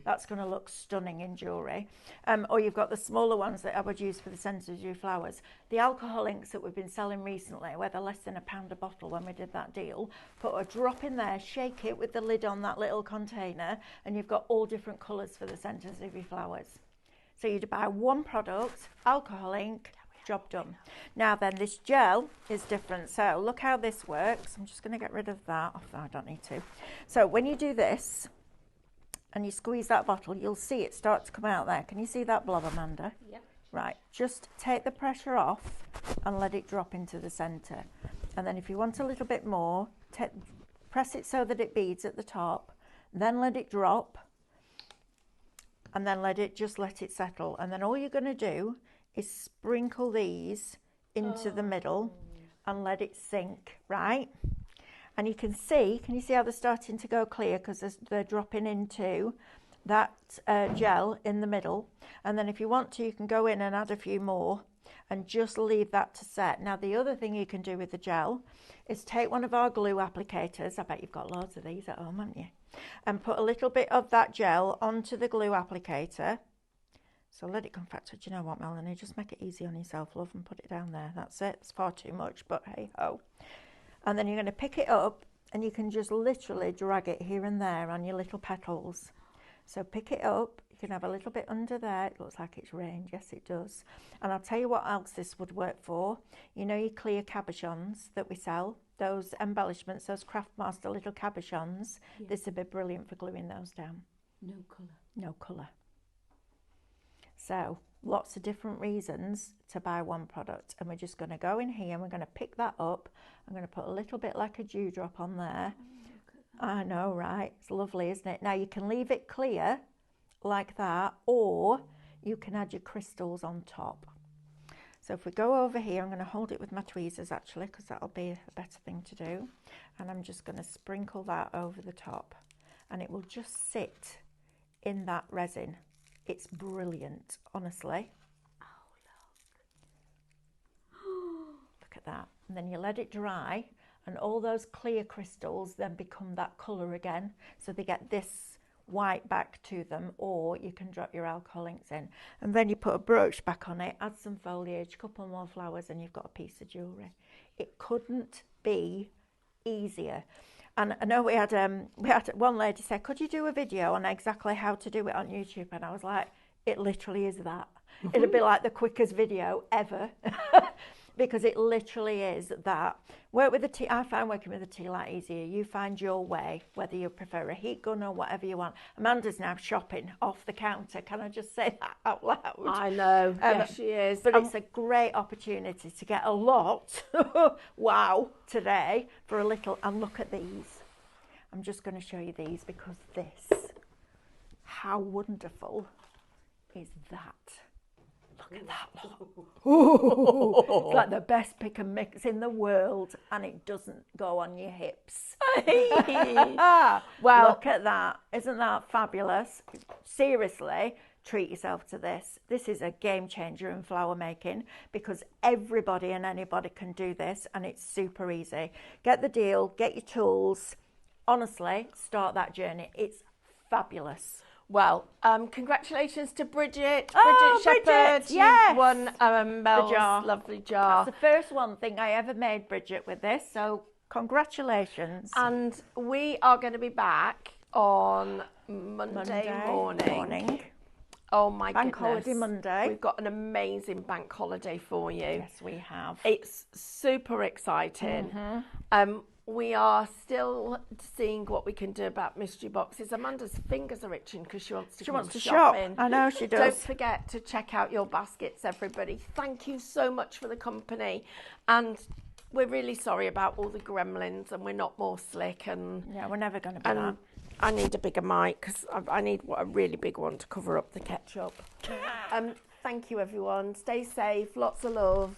That's going to look stunning in jewellery. Or you've got the smaller ones that I would use for the centres of your flowers. The alcohol inks that we've been selling recently, where they're less than £1 a bottle when we did that deal, put a drop in there, shake it with the lid on that little container, and you've got all different colours for the centres of your flowers. So you'd buy one product, alcohol ink, job done. Now then, this gel is different. So look how this works. I'm just going to get rid of that. Oh, I don't need to. So when you do this, and you squeeze that bottle, you'll see it start to come out there. Can you see that blob, Amanda? Yep. Right, just take the pressure off and let it drop into the centre. And then if you want a little bit more, press it so that it beads at the top, then let it drop, and then let it settle. And then all you're going to do is sprinkle these into the middle and let it sink, right? And you can see how they're starting to go clear because they're dropping into that gel in the middle. And then if you want to, you can go in and add a few more and just leave that to set. Now, the other thing you can do with the gel is take one of our glue applicators. I bet you've got loads of these at home, haven't you? And put a little bit of that gel onto the glue applicator. So let it contract. Do you know what, Melanie? Just make it easy on yourself, love, and put it down there. That's it. It's far too much, but hey ho. And then you're going to pick it up and you can just literally drag it here and there on your little petals. So pick it up. You can have a little bit under there. It looks like it's rained. Yes, it does. And I'll tell you what else this would work for. You know your clear cabochons that we sell? Those embellishments, those Craftmaster little cabochons. Yeah. This would be brilliant for gluing those down. No colour. No colour. So lots of different reasons to buy one product, and we're just going to go in here and we're going to pick that up. I'm going to put a little bit like a dewdrop on there. I know, right? It's lovely, isn't it? Now you can leave it clear like that, or you can add your crystals on top. So if we go over here, I'm going to hold it with my tweezers actually, because that'll be a better thing to do. And I'm just going to sprinkle that over the top, and it will just sit in that resin. It's brilliant, honestly. Oh, look. Look at that. And then you let it dry, and all those clear crystals then become that colour again. So they get this white back to them, or you can drop your alcohol inks in. And then you put a brooch back on it, add some foliage, a couple more flowers, and you've got a piece of jewellery. It couldn't be easier. And I know we had one lady say, could you do a video on exactly how to do it on YouTube? And I was like, it literally is that. It'll be like the quickest video ever. Because it literally is that. Work with the tea. I find working with the tea light easier. You find your way, whether you prefer a heat gun or whatever you want. Amanda's now shopping off the counter. Can I just say that out loud? I know. Yes, she is. But it's a great opportunity to get a lot. Wow, today for a little. And look at these. I'm just going to show you these because this, how wonderful is that? Look at that. It's like the best pick and mix in the world, and it doesn't go on your hips. Well, look at that. Isn't that fabulous? Seriously, treat yourself to this. This is a game changer in flower making because everybody and anybody can do this, and it's super easy. Get the deal, get your tools. Honestly, start that journey. It's fabulous. Well, congratulations to Bridget. Oh, Bridget Bridget, Shepherd. yes. You won Mel's jar. lovely jar. That's the first one thing I ever made, Bridget, with this. So congratulations. And we are going to be back on Monday morning. Oh my Bank goodness. holiday Monday. We've got an amazing bank holiday for you. Yes, we have. It's super exciting. We are still seeing what we can do about mystery boxes. Amanda's fingers are itching because she wants to She come wants to shop. shopping. I know she does. Don't forget to check out your baskets, everybody. Thank you so much for the company. And we're really sorry about all the gremlins, and we're not more slick. And Yeah, we're never going to be that. I need a bigger mic because I need a really big one to cover up the ketchup. Thank you, everyone. Stay safe. Lots of love.